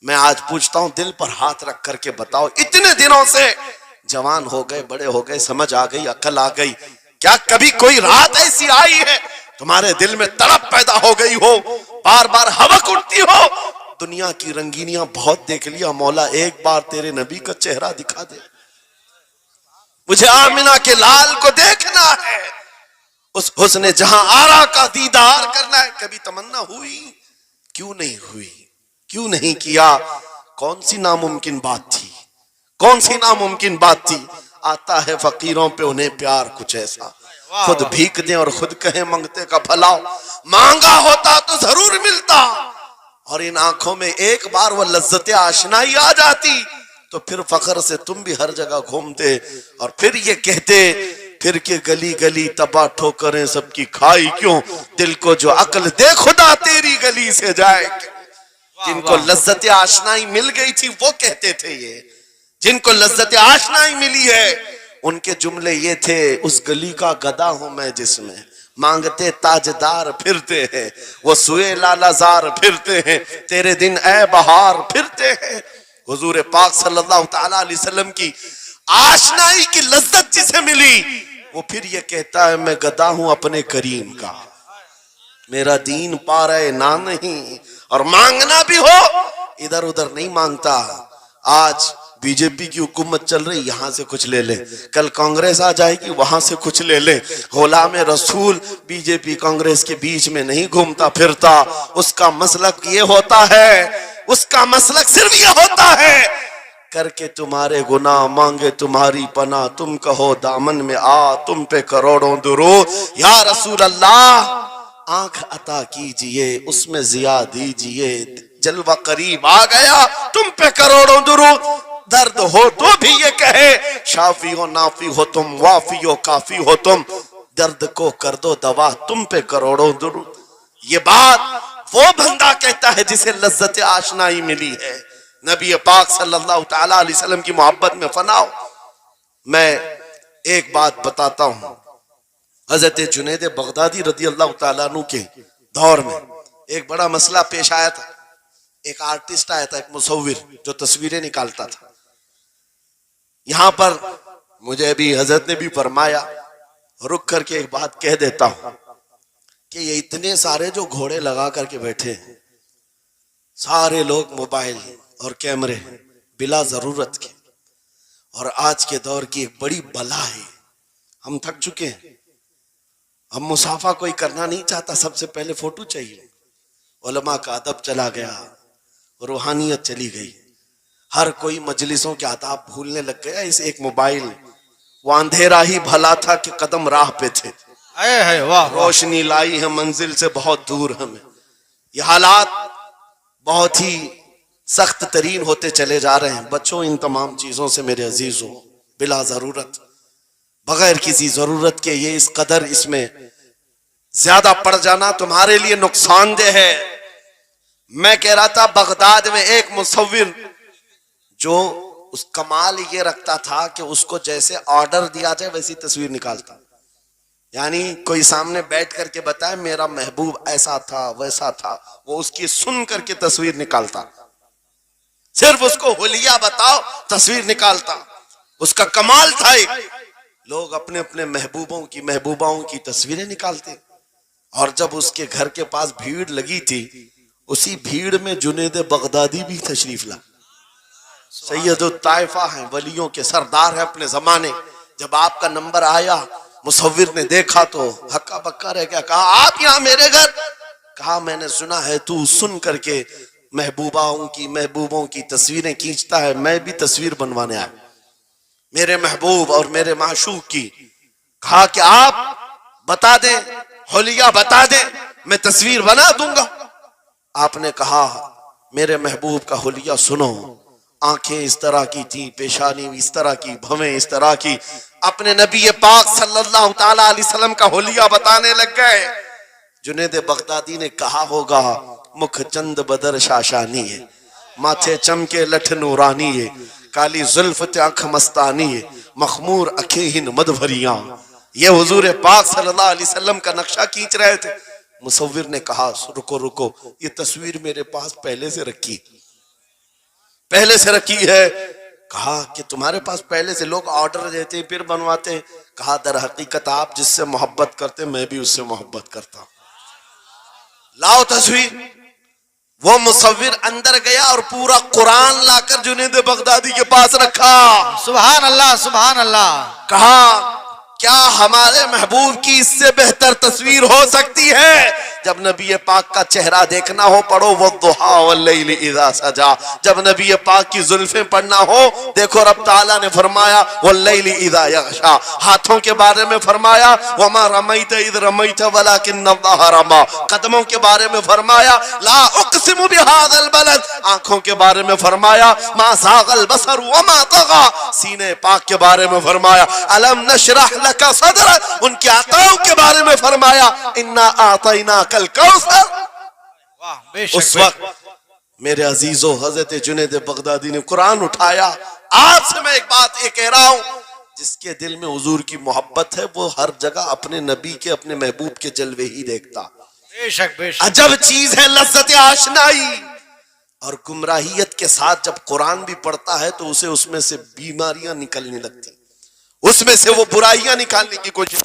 S1: میں آج پوچھتا ہوں, دل پر ہاتھ رکھ کر کے بتاؤ, اتنے دنوں سے جوان ہو گئے, بڑے ہو گئے, سمجھ آ گئی, عقل آ گئی, کیا کبھی کوئی رات ایسی آئی ہے تمہارے دل میں تڑپ پیدا ہو گئی ہو, بار بار حوق اٹھتی ہو؟ دنیا کی رنگینیاں بہت دیکھ لیا, مولا ایک بار تیرے نبی کا چہرہ دکھا دے, مجھے آمنہ کے لال کو دیکھنا ہے, اس حسن جہاں آرا کا دیدار کرنا ہے. کبھی تمنا ہوئی؟ کیوں نہیں ہوئی, کیوں نہیں کیا؟ کون سی ناممکن بات تھی, کون سی ناممکن بات تھی؟ آتا ہے فقیروں پہ انہیں پیار کچھ ایسا, خود بھیک دیں اور خود کہیں منگتے کا بھلا, مانگا ہوتا تو ضرور ملتا, اور ان آنکھوں میں ایک بار وہ لذت آشنائی آ جاتی تو پھر فخر سے تم بھی ہر جگہ گھومتے, اور پھر یہ کہتے پھر کہ گلی گلی تباہ ٹھوکریں سب کی کھائی کیوں, دل کو جو عقل دے خدا تیری گلی سے جائے کیوں. جن کو لذت آشنائی مل گئی تھی وہ کہتے تھے, یہ جن کو لذت آشنائی ملی ہے ان کے جملے یہ تھے, اس گلی کا گدا ہوں میں جس میں مانگتے تاجدار پھرتے ہیں, وہ سوئے لالا زار پھرتے ہیں, تیرے دن اے بہار پھرتے ہیں. حضور پاک صلی اللہ تعالی علیہ وسلم کی آشنائی کی لذت جسے ملی وہ پھر یہ کہتا ہے میں گدا ہوں اپنے کریم کا, میرا دین پا رہے نہ نہیں, اور مانگنا بھی ہو ادھر ادھر نہیں مانگتا. آج بی جے پی کی حکومت چل رہی, یہاں سے کچھ لے لے, کل کانگریس آ جائے گی وہاں سے کچھ لے لے. غلام رسول بی جے پی کانگریس کے بیچ میں نہیں گھومتا پھرتا, اس کا مسلک یہ ہوتا ہے, اس کا مسلک صرف یہ ہوتا ہے, کر کے تمہارے گناہ مانگے تمہاری پناہ, تم کہو دامن میں آ تم پہ کروڑوں درود, یا رسول اللہ آنکھ عطا کیجئے اس میں ضیا دیجئے, جلوہ قریب آ گیا تم پہ کروڑوں درود. درد ہو تو بھی یہ کہے شافی ہو نافی ہو تم, وافی ہو کافی ہو تم, درد کو کر دو دوا تم پہ کروڑوں درود. یہ بات وہ بندہ کہتا ہے جسے لذت آشنائی ملی ہے, نبی پاک صلی اللہ تعالی علیہ وسلم کی محبت میں فنا ہو. میں ایک بات بتاتا ہوں, حضرت جنید بغدادی رضی اللہ تعالیٰ عنہ کے دور میں ایک بڑا مسئلہ پیش آیا تھا. ایک آرٹسٹ آیا تھا, ایک مصور جو تصویریں نکالتا تھا. یہاں پر مجھے بھی حضرت نے بھی فرمایا, رک کر کے ایک بات کہہ دیتا ہوں کہ یہ اتنے سارے جو گھوڑے لگا کر کے بیٹھے ہیں, سارے لوگ موبائل اور کیمرے بلا ضرورت کے, اور آج کے دور کی ایک بڑی بلا ہے. ہم تھک چکے ہیں, ہم مصافحہ کوئی کرنا نہیں چاہتا, سب سے پہلے فوٹو چاہیے. علماء کا ادب چلا گیا, روحانیت چلی گئی, ہر کوئی مجلسوں کے آداب بھولنے لگ گیا. اس ایک موبائل, وہ اندھیرا ہی بھلا تھا کہ قدم راہ پہ تھے, روشنی لائی ہے منزل سے بہت دور ہمیں. یہ حالات بہت ہی سخت ترین ہوتے چلے جا رہے ہیں. بچوں ان تمام چیزوں سے میرے عزیزوں, بلا ضرورت بغیر کسی ضرورت کے یہ اس قدر اس میں زیادہ پڑ جانا تمہارے لیے نقصان دہ ہے. میں کہہ رہا تھا بغداد میں ایک مصور جو اس کمال یہ رکھتا تھا کہ اس کو جیسے آرڈر دیا جائے ویسی تصویر نکالتا. یعنی کوئی سامنے بیٹھ کر کے بتائے میرا محبوب ایسا تھا ویسا تھا, وہ اس کی سن کر کے تصویر نکالتا. صرف اس کو حلیہ بتاؤ تصویر نکالتا. اس کا کمال تھا. ایک لوگ اپنے اپنے محبوباؤں کی تصویریں نکالتے, اور جب اس کے گھر کے پاس بھیڑ لگی تھی اسی بھیڑ میں جنید بغدادی بھی تشریف لا. سید الطائفہ ہیں, ولیوں کے سردار ہیں اپنے زمانے. جب آپ کا نمبر آیا مصور نے دیکھا تو ہکا بکا رہ گیا. کہا آپ یہاں میرے گھر؟ کہا میں نے سنا ہے تو سن کر کے محبوبوں کی تصویریں کھینچتا ہے, میں بھی تصویر بنوانے آیا. میرے محبوب اور میرے معشوق کی. کہا کہ آپ بتا دیں, حلیہ بتا دیں, میں تصویر بنا دوں گا. آپ نے کہا میرے محبوب کا حلیہ سنو. آنکھیں اس طرح کی تھی, پیشانی اس طرح کی, بھویں اس طرح کی. اپنے نبی پاک صلی اللہ تعالی علیہ وسلم کا حلیہ بتانے لگ گئے. جنید بغدادی نے کہا ہوگا مکھ چند بدر شاشانی ہے, ماتھے چمکے لٹھ نورانی ہے, کالی زلف آنکھ مستانی ہے, مخمور اکھیں مد بھریاں. یہ حضور پاک صلی اللہ علیہ وسلم کا نقشہ کھینچ رہے تھے. مصور نے کہا رکو رکو, یہ تصویر میرے پاس پہلے سے رکھی ہے. کہا کہ تمہارے پاس پہلے سے لوگ آرڈر دیتے ہیں پھر بنواتے ہیں. کہا در حقیقت آپ جس سے محبت کرتے میں بھی اس سے محبت کرتا ہوں, لاؤ تصویر. وہ مصور اندر گیا اور پورا قرآن لا کر جنید بغدادی کے پاس رکھا.
S2: سبحان اللہ سبحان اللہ.
S1: کہا کیا ہمارے محبوب کی اس سے بہتر تصویر ہو سکتی ہے؟ جب نبی پاک کا چہرہ دیکھنا ہو پڑھو والضحیٰ واللیل اذا سجا. جب نبی پاک کی زلفیں پڑھنا ہو دیکھو رب تعالیٰ نے فرمایا واللیل اذا یغشا. ہاتھوں کے بارے میں فرمایا وما رمیت اذ رمیت ولکن اللہ رما. قدموں کے بارے میں فرمایا لا اقسم بہذا البلد. آنکھوں کے بارے میں فرمایا ما زاغ البصر وما طغى. سینے پاک کے بارے میں فرمایا الم نشرح لک صدرک. ان کے عطاؤں کے بارے میں فرمایا انا اعطیناک الکوثر.
S2: واہ بے شک.
S1: اس وقت میرے عزیزو حضرت جنید بغدادی نے قرآن اٹھایا. آپ سے میں ایک بات یہ کہہ رہا ہوں, جس کے دل میں حضور کی محبت ہے وہ ہر جگہ اپنے نبی کے اپنے محبوب کے جلوے ہی دیکھتا.
S2: بے شک بے شک.
S1: عجب چیز ہے لذت آشنائی. اور گمراہیت کے ساتھ جب قرآن بھی پڑھتا ہے تو اسے اس میں سے بیماریاں نکلنے لگتی, اس میں سے وہ برائیاں نکالنے کی کوشش.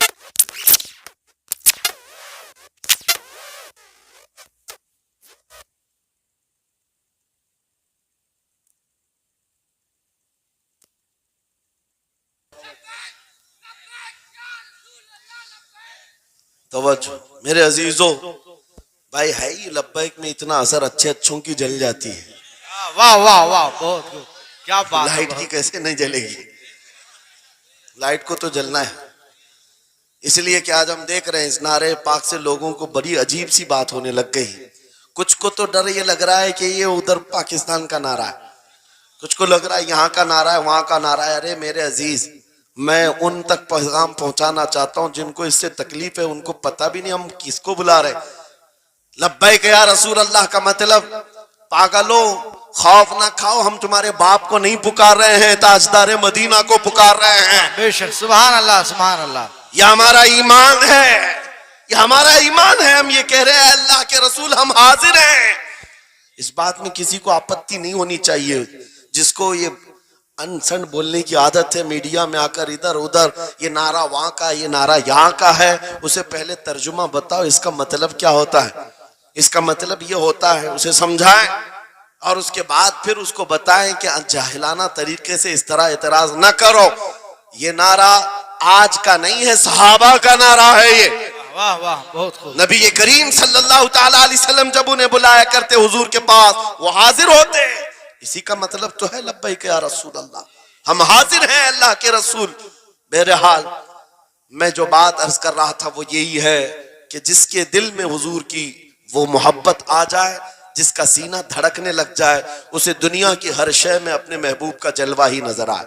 S1: توجہ میرے عزیزو, بھائی ہے ہی لبیک میں اتنا اثر اچھے اچھوں کی جل جاتی ہے,
S2: واہ واہ واہ بہت خوب. کیا بات ہے.
S1: لائٹ کی کیسے نہیں جلے گی؟ لائٹ کو تو جلنا ہے. اس لیے کہ آج ہم دیکھ رہے ہیں اس نعرے پاک سے لوگوں کو بڑی عجیب سی بات ہونے لگ گئی. کچھ کو تو ڈر یہ لگ رہا ہے کہ یہ ادھر پاکستان کا نعرہ ہے, کچھ کو لگ رہا ہے یہاں کا نعرہ ہے وہاں کا نعرہ ہے. ارے میرے عزیز, میں ان تک پیغام پہنچانا چاہتا ہوں جن کو اس سے تکلیف ہے, ان کو پتہ بھی نہیں ہم کس کو بلا رہے. لبیک یا رسول اللہ کا مطلب پاگلو خوف نہ کھاؤ, ہم تمہارے باپ کو نہیں پکار رہے ہیں, تاجدار مدینہ کو پکار رہے ہیں.
S2: بے شک. سبحان اللہ سبحان اللہ.
S1: یہ ہمارا ایمان ہے, یہ ہمارا ایمان ہے. ہم یہ کہہ رہے ہیں اللہ کے رسول ہم حاضر ہیں. اس بات میں کسی کو آپتی نہیں ہونی چاہیے. جس کو یہ انسن بولنے کی عادت ہے میڈیا میں آ کر ادھر ادھر یہ نعرہ وہاں کا یہ نعرہ یہاں کا ہے, اسے پہلے ترجمہ بتاؤ اس کا مطلب کیا ہوتا ہے. اس کا مطلب یہ ہوتا ہے, اسے سمجھائیں اور اس کے بعد پھر اس کو بتائیں کہ جاہلانہ طریقے سے اس طرح اعتراض نہ کرو. یہ نعرہ آج کا نہیں ہے, صحابہ کا نعرہ ہے. یہ
S2: واہ واہ بہت خوب.
S1: نبی کریم صلی اللہ تعالی علیہ وسلم جب انہیں بلایا کرتے حضور کے پاس وہ حاضر ہوتے. اسی کا مطلب تو ہے لبیک یا رسول اللہ, ہم حاضر ہیں اللہ کے رسول. بہرحال میں جو بات عرض کر رہا تھا وہ یہی ہے کہ جس کے دل میں حضور کی وہ محبت آ جائے, جس کا سینہ دھڑکنے لگ جائے, اسے دنیا کی ہر شے میں اپنے محبوب کا جلوہ ہی نظر آئے.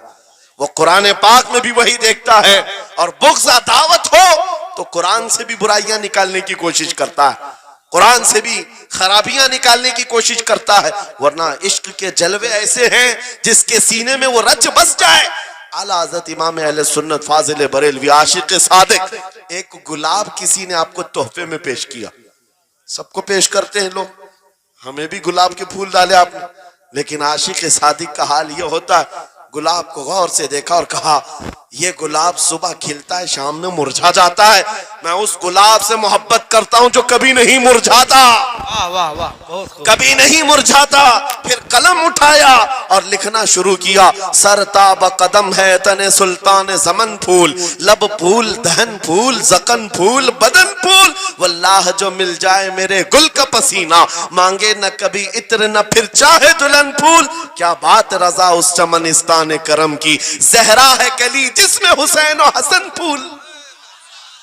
S1: وہ قرآن پاک میں بھی وہی دیکھتا ہے. اور بغض دعوت ہو تو قرآن سے بھی برائیاں نکالنے کی کوشش کرتا ہے, قرآن سے بھی خرابیاں نکالنے کی کوشش کرتا ہے. ورنہ عشق کے جلوے ایسے ہیں جس کے سینے میں وہ رچ بس جائے. اعلیٰ حضرت امام اہل سنت فاضل بریلوی عاشق صادق, ایک گلاب کسی نے آپ کو تحفے میں پیش کیا. سب کو پیش کرتے ہیں لوگ, ہمیں بھی گلاب کے پھول ڈالے آپ نے, لیکن عاشق صادق کا حال یہ ہوتا ہے گلاب کو غور سے دیکھا اور کہا یہ گلاب صبح کھلتا ہے شام میں مرجھا جاتا ہے، میں اس گلاب سے محبت کرتا ہوں جو کبھی نہیں مرجھاتا،
S2: واہ واہ واہ بہت خوب.
S1: کبھی نہیں مرجھاتا. پھر قلم اٹھایا اور لکھنا شروع کیا. سر تاب قدم ہے تن سلطان زمن پھول، لب پھول دہن پھول زکن پھول بدن پھول، واللہ جو مل جائے میرے گل کا پسینہ، مانگے نہ کبھی عطر نہ پھر چاہے دلہن پھول. کیا بات رضا اس چمنستان کرم کی، زہرا ہے کلی جس میں حسین و حسن پھول.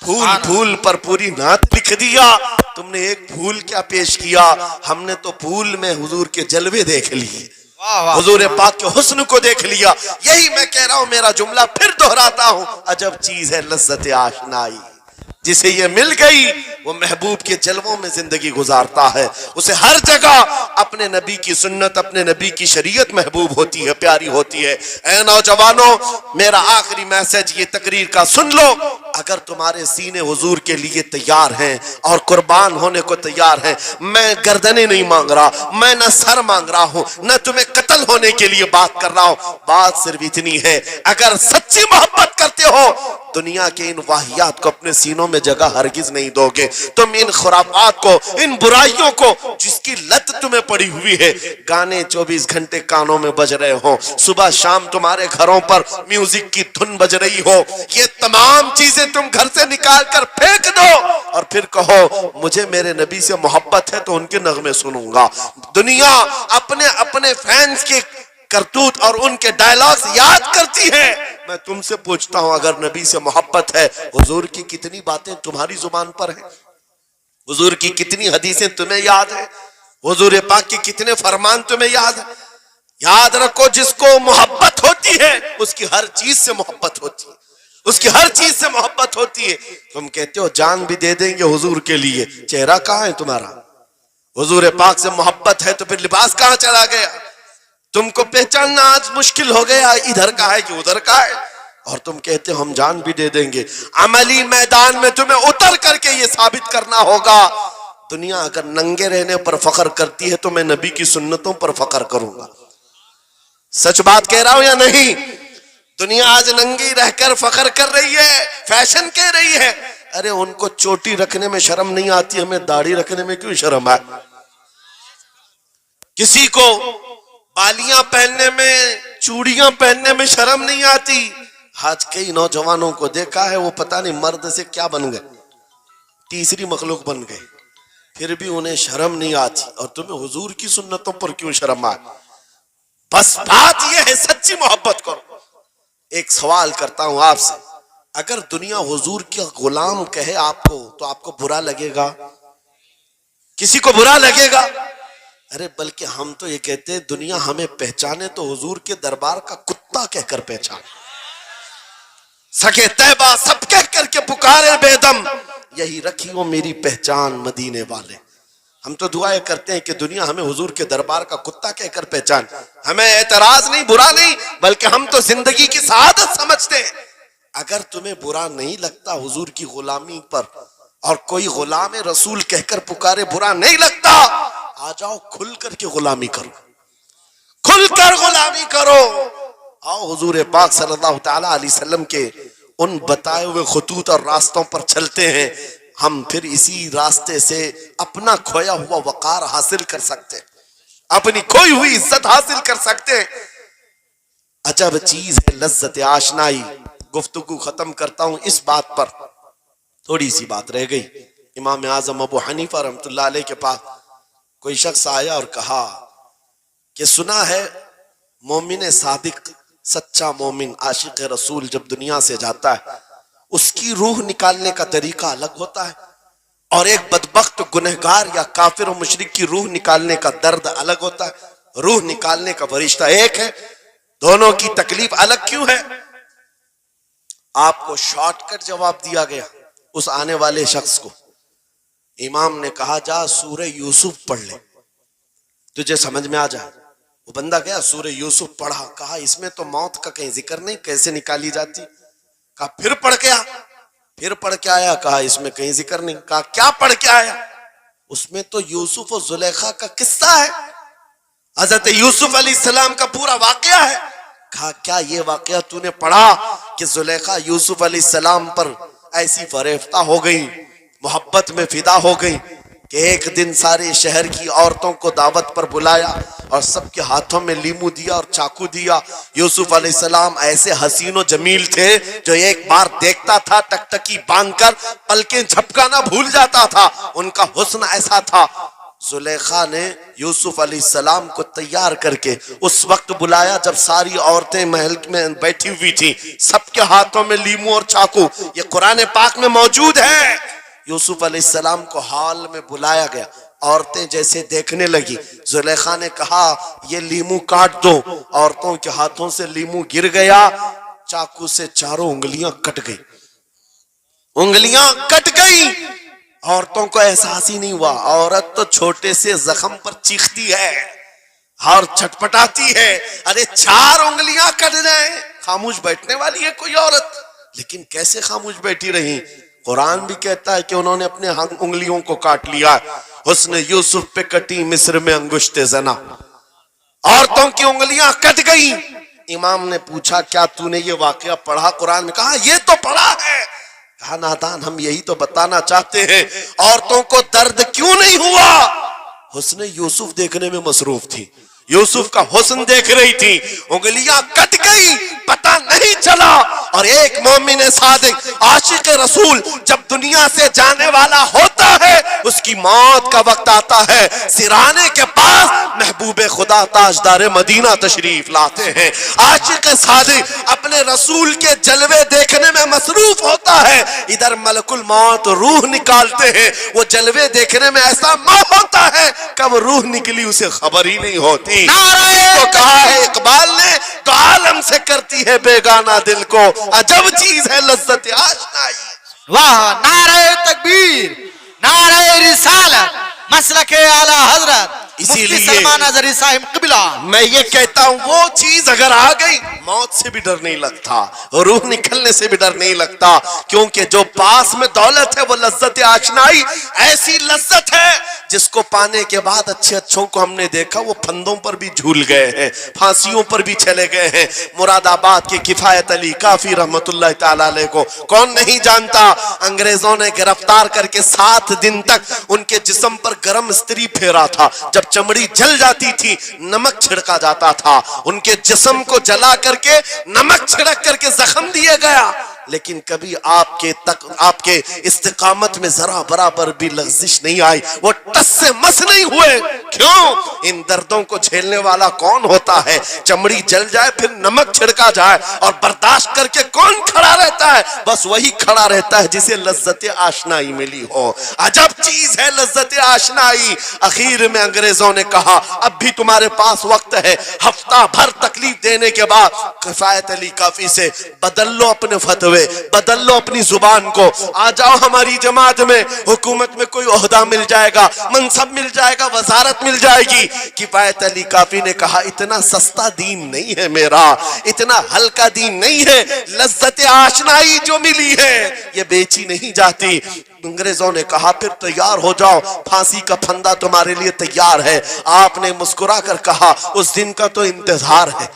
S1: پھول پھول پر پوری نعت لکھ دیا. تم نے ایک پھول کیا پیش کیا، ہم نے تو پھول میں حضور کے جلوے دیکھ لیے،
S2: واہ واہ.
S1: حضور پاک کے حسن کو دیکھ لیا. یہی میں کہہ رہا ہوں، میرا جملہ پھر دہراتا ہوں، عجب چیز ہے لذت آشنائی. جسے یہ مل گئی وہ محبوب کے جلووں میں زندگی گزارتا ہے، اسے ہر جگہ اپنے نبی کی سنت اپنے نبی کی شریعت محبوب ہوتی ہے، پیاری ہوتی ہے. اے نوجوانوں، میرا آخری میسج یہ تقریر کا سن لو. اگر تمہارے سینے حضور کے لیے تیار ہیں اور قربان ہونے کو تیار ہیں، میں گردنیں نہیں مانگ رہا، میں نہ سر مانگ رہا ہوں، نہ تمہیں قتل ہونے کے لیے بات کر رہا ہوں. بات صرف اتنی ہے، اگر سچی محبت کرتے ہو دنیا کے ان واہیات کو اپنے سینوں میں جگہ ہرگز نہیں دو گے. تم ان خرافات کو، ان برائیوں کو جس کی لت تمہیں پڑی ہوئی ہے، گانے 24 گھنٹے کانوں میں بج رہے ہوں، صبح شام تمہارے گھروں پر میوزک کی دھن بج رہی ہو، یہ تمام چیزیں تم گھر سے نکال کر پھینک دو اور پھر کہو مجھے میرے نبی سے محبت ہے تو ان کے نغمے سنوں گا. دنیا اپنے فینس کے کرتوت اور ان کے ڈائلاگز یاد کرتی ہے. میں تم سے پوچھتا ہوں، اگر نبی سے محبت ہے، حضور کی کتنی باتیں تمہاری زبان پر ہیں، حضور کی کتنی حدیثیں تمہیں یاد ہیں، حضور پاک کی کتنے فرمان تمہیں یاد ہیں. یاد رکھو، جس کو محبت ہوتی ہے اس کی ہر چیز سے محبت ہوتی ہے، اس کی ہر چیز سے محبت ہوتی ہے. تم کہتے ہو جان بھی دے دیں گے حضور کے لیے، چہرہ کہاں ہے تمہارا؟ حضور پاک سے محبت ہے تو پھر لباس کہاں چلا گیا؟ تم کو پہچاننا آج مشکل ہو گیا، ادھر کا ہے کہ ادھر کا ہے، اور تم کہتے ہو ہم جان بھی دے دیں گے. عملی میدان میں تمہیں اتر کر کے یہ ثابت کرنا ہوگا. دنیا اگر ننگے رہنے پر فخر کرتی ہے تو میں نبی کی سنتوں پر فخر کروں گا. سچ بات کہہ رہا ہوں یا نہیں؟ دنیا آج ننگی رہ کر فخر کر رہی ہے، فیشن کہہ رہی ہے. ارے ان کو چوٹی رکھنے میں شرم نہیں آتی، ہمیں داڑھی رکھنے میں کیوں شرم ہے؟ کسی کو بالیاں پہننے میں، چوڑیاں پہننے میں شرم نہیں آتی. آج کئی نوجوانوں کو دیکھا ہے وہ پتہ نہیں مرد سے کیا بن گئے، تیسری مخلوق بن گئے، پھر بھی انہیں شرم نہیں آتی، اور تمہیں حضور کی سنتوں پر کیوں شرم آئے؟ بس بات یہ ہے، سچی محبت کرو. ایک سوال کرتا ہوں آپ سے، اگر دنیا حضور کا غلام کہے آپ کو تو آپ کو برا لگے گا؟ کسی کو برا لگے گا؟ ارے بلکہ ہم تو یہ کہتے ہیں دنیا ہمیں پہچانے تو حضور کے دربار کا کتا کہہ کر پہچانے. سکے طیبہ سب کہہ کر کے پکارے بے دم، یہی رکھی ہو میری پہچان مدینے والے. ہم تو دعائیں کرتے ہیں کہ دنیا ہمیں حضور کے دربار کا کتا کہہ کر پہچان. ہمیں اعتراض نہیں، برا نہیں، بلکہ ہم تو زندگی کی سعادت سمجھتے ہیں. اگر تمہیں برا نہیں لگتا حضور کی غلامی پر، اور کوئی غلام رسول کہہ کر پکارے برا نہیں لگتا، آ جاؤ کھل کر کے غلامی کرو، کھل کر غلامی کرو. آؤ حضور پاک صلی اللہ تعالی علیہ وسلم کے ان بتائے ہوئے خطوط اور راستوں پر چلتے ہیں. ہم پھر اسی راستے سے اپنا کھویا ہوا وقار حاصل کر سکتے ہیں، اپنی کھوئی ہوئی عزت حاصل کر سکتے ہیں. عجب چیز ہے لذت آشنائی. گفتگو ختم کرتا ہوں اس بات پر، تھوڑی سی بات رہ گئی. امام اعظم ابو حنیفہ رحمۃ اللہ علیہ کے پاس کوئی شخص آیا اور کہا کہ سنا ہے مومن صادق، سچا مومن عاشق رسول جب دنیا سے جاتا ہے اس کی روح نکالنے کا طریقہ الگ ہوتا ہے، اور ایک بدبخت گنہگار یا کافر و مشرک کی روح نکالنے کا درد الگ ہوتا ہے. روح نکالنے کا فرشتہ ایک ہے، دونوں کی تکلیف الگ کیوں ہے؟ آپ کو شارٹ کٹ جواب دیا گیا اس آنے والے شخص کو. امام نے کہا جا سورہ یوسف پڑھ لے تجھے سمجھ میں آ جائے. وہ بندہ گیا سورہ یوسف پڑھا، کہا اس میں تو موت کا کہیں ذکر نہیں، کیسے نکالی جاتی؟ کہا پھر پڑھ کے آ. پھر پڑھ کے آیا، کہا اس میں کہیں ذکر نہیں. کہا کیا پڑھ کے آیا؟ اس میں تو یوسف و زلیخا کا قصہ ہے، حضرت یوسف علیہ السلام کا پورا واقعہ ہے. کہا کیا یہ واقعہ تو نے پڑھا؟ کہ زلیخا یوسف علیہ السلام پر ایسی فریفتہ ہو گئی، محبت میں فدا ہو گئی کہ ایک دن سارے شہر کی عورتوں کو دعوت پر بلایا اور سب کے ہاتھوں میں لیمو دیا اور چاقو دیا۔ یوسف علیہ السلام ایسے حسین و جمیل تھے جو ایک بار دیکھتا تھا ٹکٹکی باندھ کر پلکیں جھپکانا بھول جاتا تھا، ان کا حسن ایسا تھا۔ زلیخا نے یوسف علیہ السلام کو تیار کر کے اس وقت بلایا جب ساری عورتیں محل میں بیٹھی ہوئی تھیں، سب کے ہاتھوں میں لیمو اور چاقو، یہ قرآن پاک میں موجود ہے۔ یوسف علیہ السلام کو ہال میں بلایا گیا، عورتیں جیسے دیکھنے لگی، زلیخا نے کہا یہ لیمو کاٹ دو، عورتوں کے ہاتھوں سے لیمو گر گیا، چاقو سے چاروں انگلیاں کٹ گئی، انگلیاں کٹ گئی۔ عورتوں کو احساس ہی نہیں ہوا، عورت تو چھوٹے سے زخم پر چیختی ہے اور چھٹپٹاتی ہے، ارے 4 انگلیاں کٹ جائیں، خاموش بیٹھنے والی ہے کوئی عورت؟ لیکن کیسے خاموش بیٹھی رہی؟ قرآن بھی کہتا ہے کہ انہوں نے اپنے انگلیوں کو کاٹ لیا۔ حسن یوسف پہ کٹی مصر میں انگشت زنا، عورتوں کی انگلیاں کٹ گئی۔ امام نے پوچھا کیا تو نے یہ واقعہ پڑھا قرآن میں؟ کہا یہ تو پڑھا ہے۔ کہا نادان ہم یہی تو بتانا چاہتے ہیں، عورتوں کو درد کیوں نہیں ہوا؟ حسن یوسف دیکھنے میں مصروف تھی، یوسف کا حسن دیکھ رہی تھی، انگلیاں کٹ گئی، پتہ نہیں چلا۔ اور ایک مومن صادق عاشق رسول جب دنیا سے جانے والا ہوتا ہے، اس کی موت کا وقت آتا ہے، سرانے کے پاس محبوب خدا تاجدار مدینہ تشریف لاتے ہیں۔ عاشق صادق اپنے رسول کے جلوے دیکھنے میں مصروف ہوتا ہے، ادھر ملک الموت روح نکالتے ہیں، وہ جلوے دیکھنے میں ایسا موہ ہوتا ہے کب روح نکلی اسے خبر ہی نہیں ہوتی۔ کو کہا ہے اقبال نے تو عالم سے کرتی ہے بیگانہ دل کو، عجب چیز ہے لذت آشنائی۔
S2: واہ، نعرہ تکبیر، نعرہ رسالت، مسلک اعلی حضرت
S1: اسی
S2: مفتی
S1: لیے
S2: سلمان اظہری صاحب قبلہ۔
S1: میں یہ کہتا ہوں وہ چیز اگر آ گئی موت سے بھی ڈر نہیں لگتا، روح نکلنے سے بھی ڈر نہیں لگتا، کیونکہ جو پاس میں دولت ہے وہ لذت آشنائی ایسی لذت ہے جس کو پانے کے بعد اچھے اچھوں کو ہم نے دیکھا وہ پھندوں پر بھی جھول گئے ہیں، پھانسیوں پر بھی چلے گئے ہیں۔ مراد آباد کے کفایت علی کافی رحمت اللہ تعالی علیہ کو کون نہیں جانتا؟ انگریزوں نے گرفتار کر کے 7 دن تک ان کے جسم پر گرم استری پھیرا تھا، جب چمڑی جل جاتی تھی نمک چھڑکا جاتا تھا، ان کے جسم کو جلا کر کے نمک چھڑک کر کے زخم دیا گیا، لیکن کبھی آپ کے استقامت میں ذرا برابر بھی لغزش نہیں آئی، وہ ٹس سے مس نہیں ہوئے۔ کیوں؟ ان دردوں کو جھیلنے والا کون ہوتا ہے؟ چمڑی جل جائے پھر نمک چھڑکا جائے اور برداشت کر کے کون کھڑا رہتا ہے؟ بس وہی کھڑا رہتا ہے جسے لذت آشنائی ملی ہو۔ عجب چیز ہے لذت آشنائی۔ اخیر میں انگریزوں نے کہا اب بھی تمہارے پاس وقت ہے، ہفتہ بھر تکلیف دینے کے بعد کفایت علی کافی سے بدل لو اپنے فتوے، بدل لو اپنی زبان کو، آ جاؤ ہماری جماعت میں، حکومت میں کوئی عہدہ مل جائے گا، منصب مل جائے گا، وزارت مل جائے گی۔ کفایت علی کافی نے کہا اتنا سستا دین نہیں ہے میرا، اتنا ہلکا دین نہیں ہے، لذت آشنائی جو ملی ہے یہ بیچی نہیں جاتی۔ انگریزوں نے کہا پھر تیار ہو جاؤ، پھانسی کا پھندا تمہارے لیے تیار ہے۔ آپ نے مسکرا کر کہا اس دن کا تو انتظار ہے،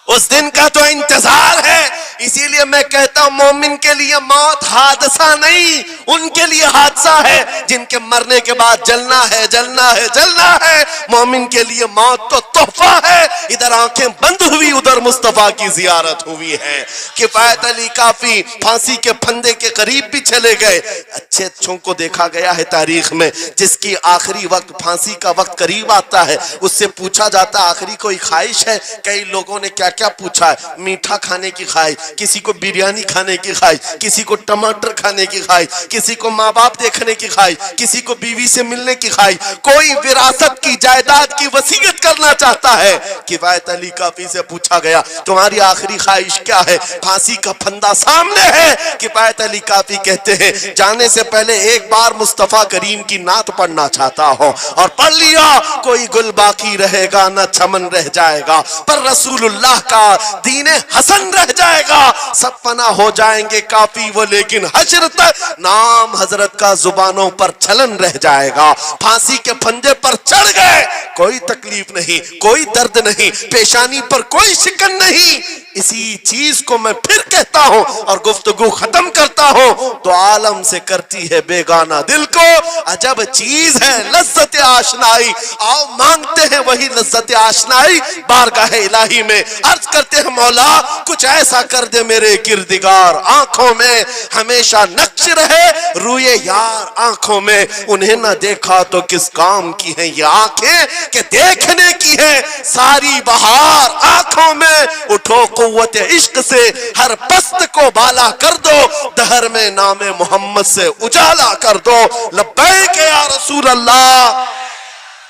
S1: اس دن کا تو انتظار ہے۔ اسی لیے میں کہتا ہوں مومن کے لیے موت حادثہ نہیں، ان کے لیے حادثہ ہے جن کے مرنے کے بعد جلنا ہے، جلنا ہے، جلنا ہے۔ مومن کے لیے موت تو تحفہ ہے، ادھر آنکھیں بند ہوئی ادھر مصطفیٰ کی زیارت ہوئی ہے۔ کفایت علی کافی پھانسی کے پھندے کے قریب بھی چلے گئے۔ اچھے اچھوں کو دیکھا گیا ہے تاریخ میں جس کی آخری وقت پھانسی کا وقت قریب آتا ہے اس سے پوچھا جاتا ہے آخری کوئی خواہش ہے؟ کئی لوگوں نے کیا کیا پوچھا ہے، میٹھا کھانے کی خواہش، کسی کو بریانی کھانے کی خواہش، کسی کو ٹماٹر کھانے کی خواہش، کسی کو ماں باپ دیکھنے کی خواہش، کسی کو بیوی سے ملنے کی خواہش، کوئی وراثت کی جائیداد کی وصیت کرنا چاہتا ہے۔ کفایت علی کافی سے پوچھا گیا تمہاری آخری خواہش کیا ہے؟ پھانسی کا پھندا سامنے ہے۔ کفایت علی کافی کہتے ہیں جانے سے پہلے ایک بار مصطفیٰ کریم کی نعت پڑھنا چاہتا ہوں، اور پڑھ لیا کوئی گل باقی رہے گا نہ چمن رہ جائے گا، پر رسول اللہ کا دین حسن رہ جائے گا. سب فنا ہو جائیں گے کافی وہ لیکن حشر تک نام حضرت کا زبانوں پر چلن رہ جائے گا. پھانسی کے پھنجے پر چڑھ گئے کوئی تکلیف نہیں, کوئی درد نہیں, پیشانی پر کوئی شکن نہیں. اسی چیز کو میں پھر کہتا ہوں اور گفتگو ختم کرتا ہوں. تو عالم سے کرتی ہے بیگانہ دل کو عجب چیز ہے لذت آشنائی. آؤ مانگتے ہیں وہی لذت آشنائی بارگاہ الہی میں. عرض کرتے ہیں مولا کچھ ایسا کر دے میرے کردگار, آنکھوں میں ہمیشہ نقش رہے روئے یار آنکھوں میں. انہیں نہ دیکھا تو کس کام کی ہیں یہ آنکھیں کہ دیکھنے کی ہے ساری بہار آنکھوں میں. اٹھو قوت عشق سے ہر پست کو بالا کر دو, دہر میں نام محمد سے اجالا کر دو. لبیک یا رسول اللہ,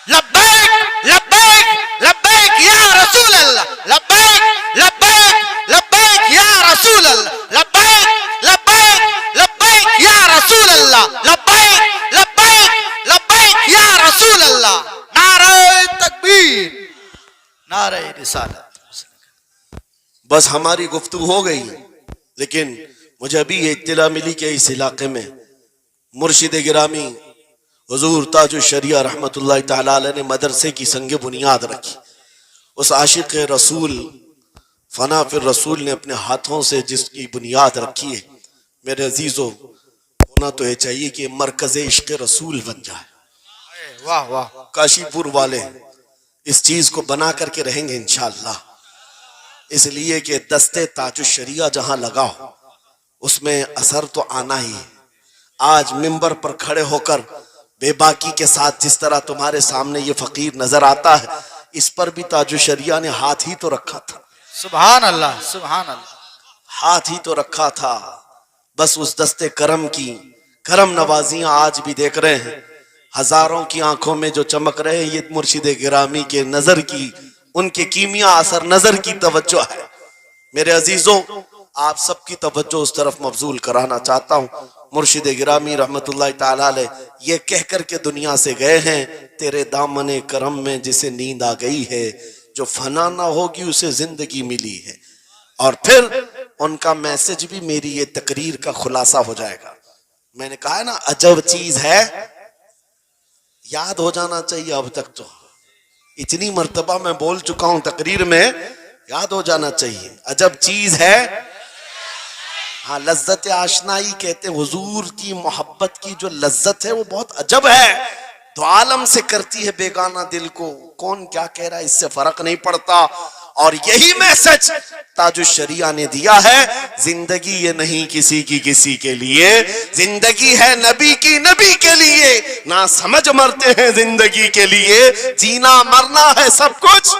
S2: لبیک لبیک لبیک یا رسول اللہ, لبیک لبیک لبیک یا رسول اللہ, لبیک لبیک لبیک یا رسول اللہ, لبیک لبیک لبیک یا رسول اللہ. نعرہ تکبیر, نعرہ رسالت.
S1: بس ہماری گفتگو ہو گئی, لیکن مجھے ابھی یہ اطلاع ملی کہ اس علاقے میں مرشد گرامی حضور تاج الشریعہ رحمت اللہ تعالیٰ علیہ نے مدرسے کی سنگ بنیاد رکھی. اس عاشق رسول فنا فی الرسول نے اپنے ہاتھوں سے جس کی بنیاد رکھی ہے, میرے عزیزو ہونا تو یہ چاہیے کہ مرکز عشق رسول بن جائے.
S2: واہ واہ,
S1: کاشی پور والے اس چیز کو بنا کر کے رہیں گے انشاءاللہ, اس لیے کہ دستے تاج الشریعہ جہاں لگا ہو اس میں اثر تو آنا ہی ہے. آج منبر پر کھڑے ہو کر بے باکی کے ساتھ جس طرح تمہارے سامنے یہ فقیر نظر آتا ہے, اس پر بھی تاج الشریعہ نے ہاتھ ہی تو رکھا تھا.
S2: سبحان اللہ سبحان اللہ,
S1: ہاتھ ہی تو رکھا تھا. بس اس دستے کرم کی کرم نوازیاں آج بھی دیکھ رہے ہیں. ہزاروں کی آنکھوں میں جو چمک رہے ہیں یہ مرشد گرامی کے نظر کی, ان کے کیمیا اثر نظر کی توجہ ہے. میرے عزیزوں آپ سب کی توجہ اس طرف مبذول کرانا چاہتا ہوں. مرشد گرامی رحمت اللہ تعالیٰ علیہ یہ کہہ کر کے دنیا سے گئے ہیں, تیرے دامن کرم میں جسے نیند آ گئی ہے, جو فنا نہ ہوگی اسے زندگی ملی ہے. اور پھر ان کا میسج بھی میری یہ تقریر کا خلاصہ ہو جائے گا. میں نے کہا ہے نا عجب چیز ہے, یاد ہو جانا چاہیے. اب تک تو اتنی مرتبہ میں بول چکا ہوں تقریر میں, یاد ہو جانا چاہیے. عجب چیز ہے, ہاں لذت آشنائی کہتے ہیں. حضور کی محبت کی جو لذت ہے وہ بہت عجب ہے. تو عالم سے کرتی ہے بیگانہ دل کو, کون کیا کہہ رہا ہے اس سے فرق نہیں پڑتا. اور یہی میسج تاج الشریعہ نے دیا ہے, زندگی یہ نہیں کسی کی کسی کے لیے, زندگی ہے نبی کی نبی کے لیے. نہ سمجھ مرتے ہیں زندگی کے لیے, جینا مرنا ہے سب کچھ.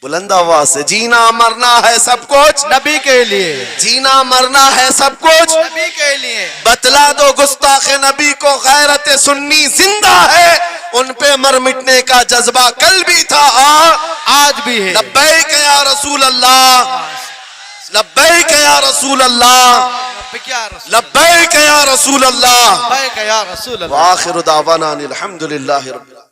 S1: بلند آواز سے, جینا مرنا ہے سب کچھ
S2: نبی کے لیے,
S1: جینا مرنا ہے سب کچھ
S2: نبی کے لیے.
S1: بتلا دو گستاخ نبی کو غیرت سنی زندہ ہے, ان پہ مر مٹنے کا جذبہ کل بھی تھا
S2: آج بھی ہے.
S1: لبیک یا رسول اللہ, لبیک یا رسول اللہ,
S2: لبیک یا رسول
S1: لبیک یا رسول اللہ.
S2: لبیک یا رسول اللہ.
S1: وآخر دعوانا الحمدللہ رب العالمین.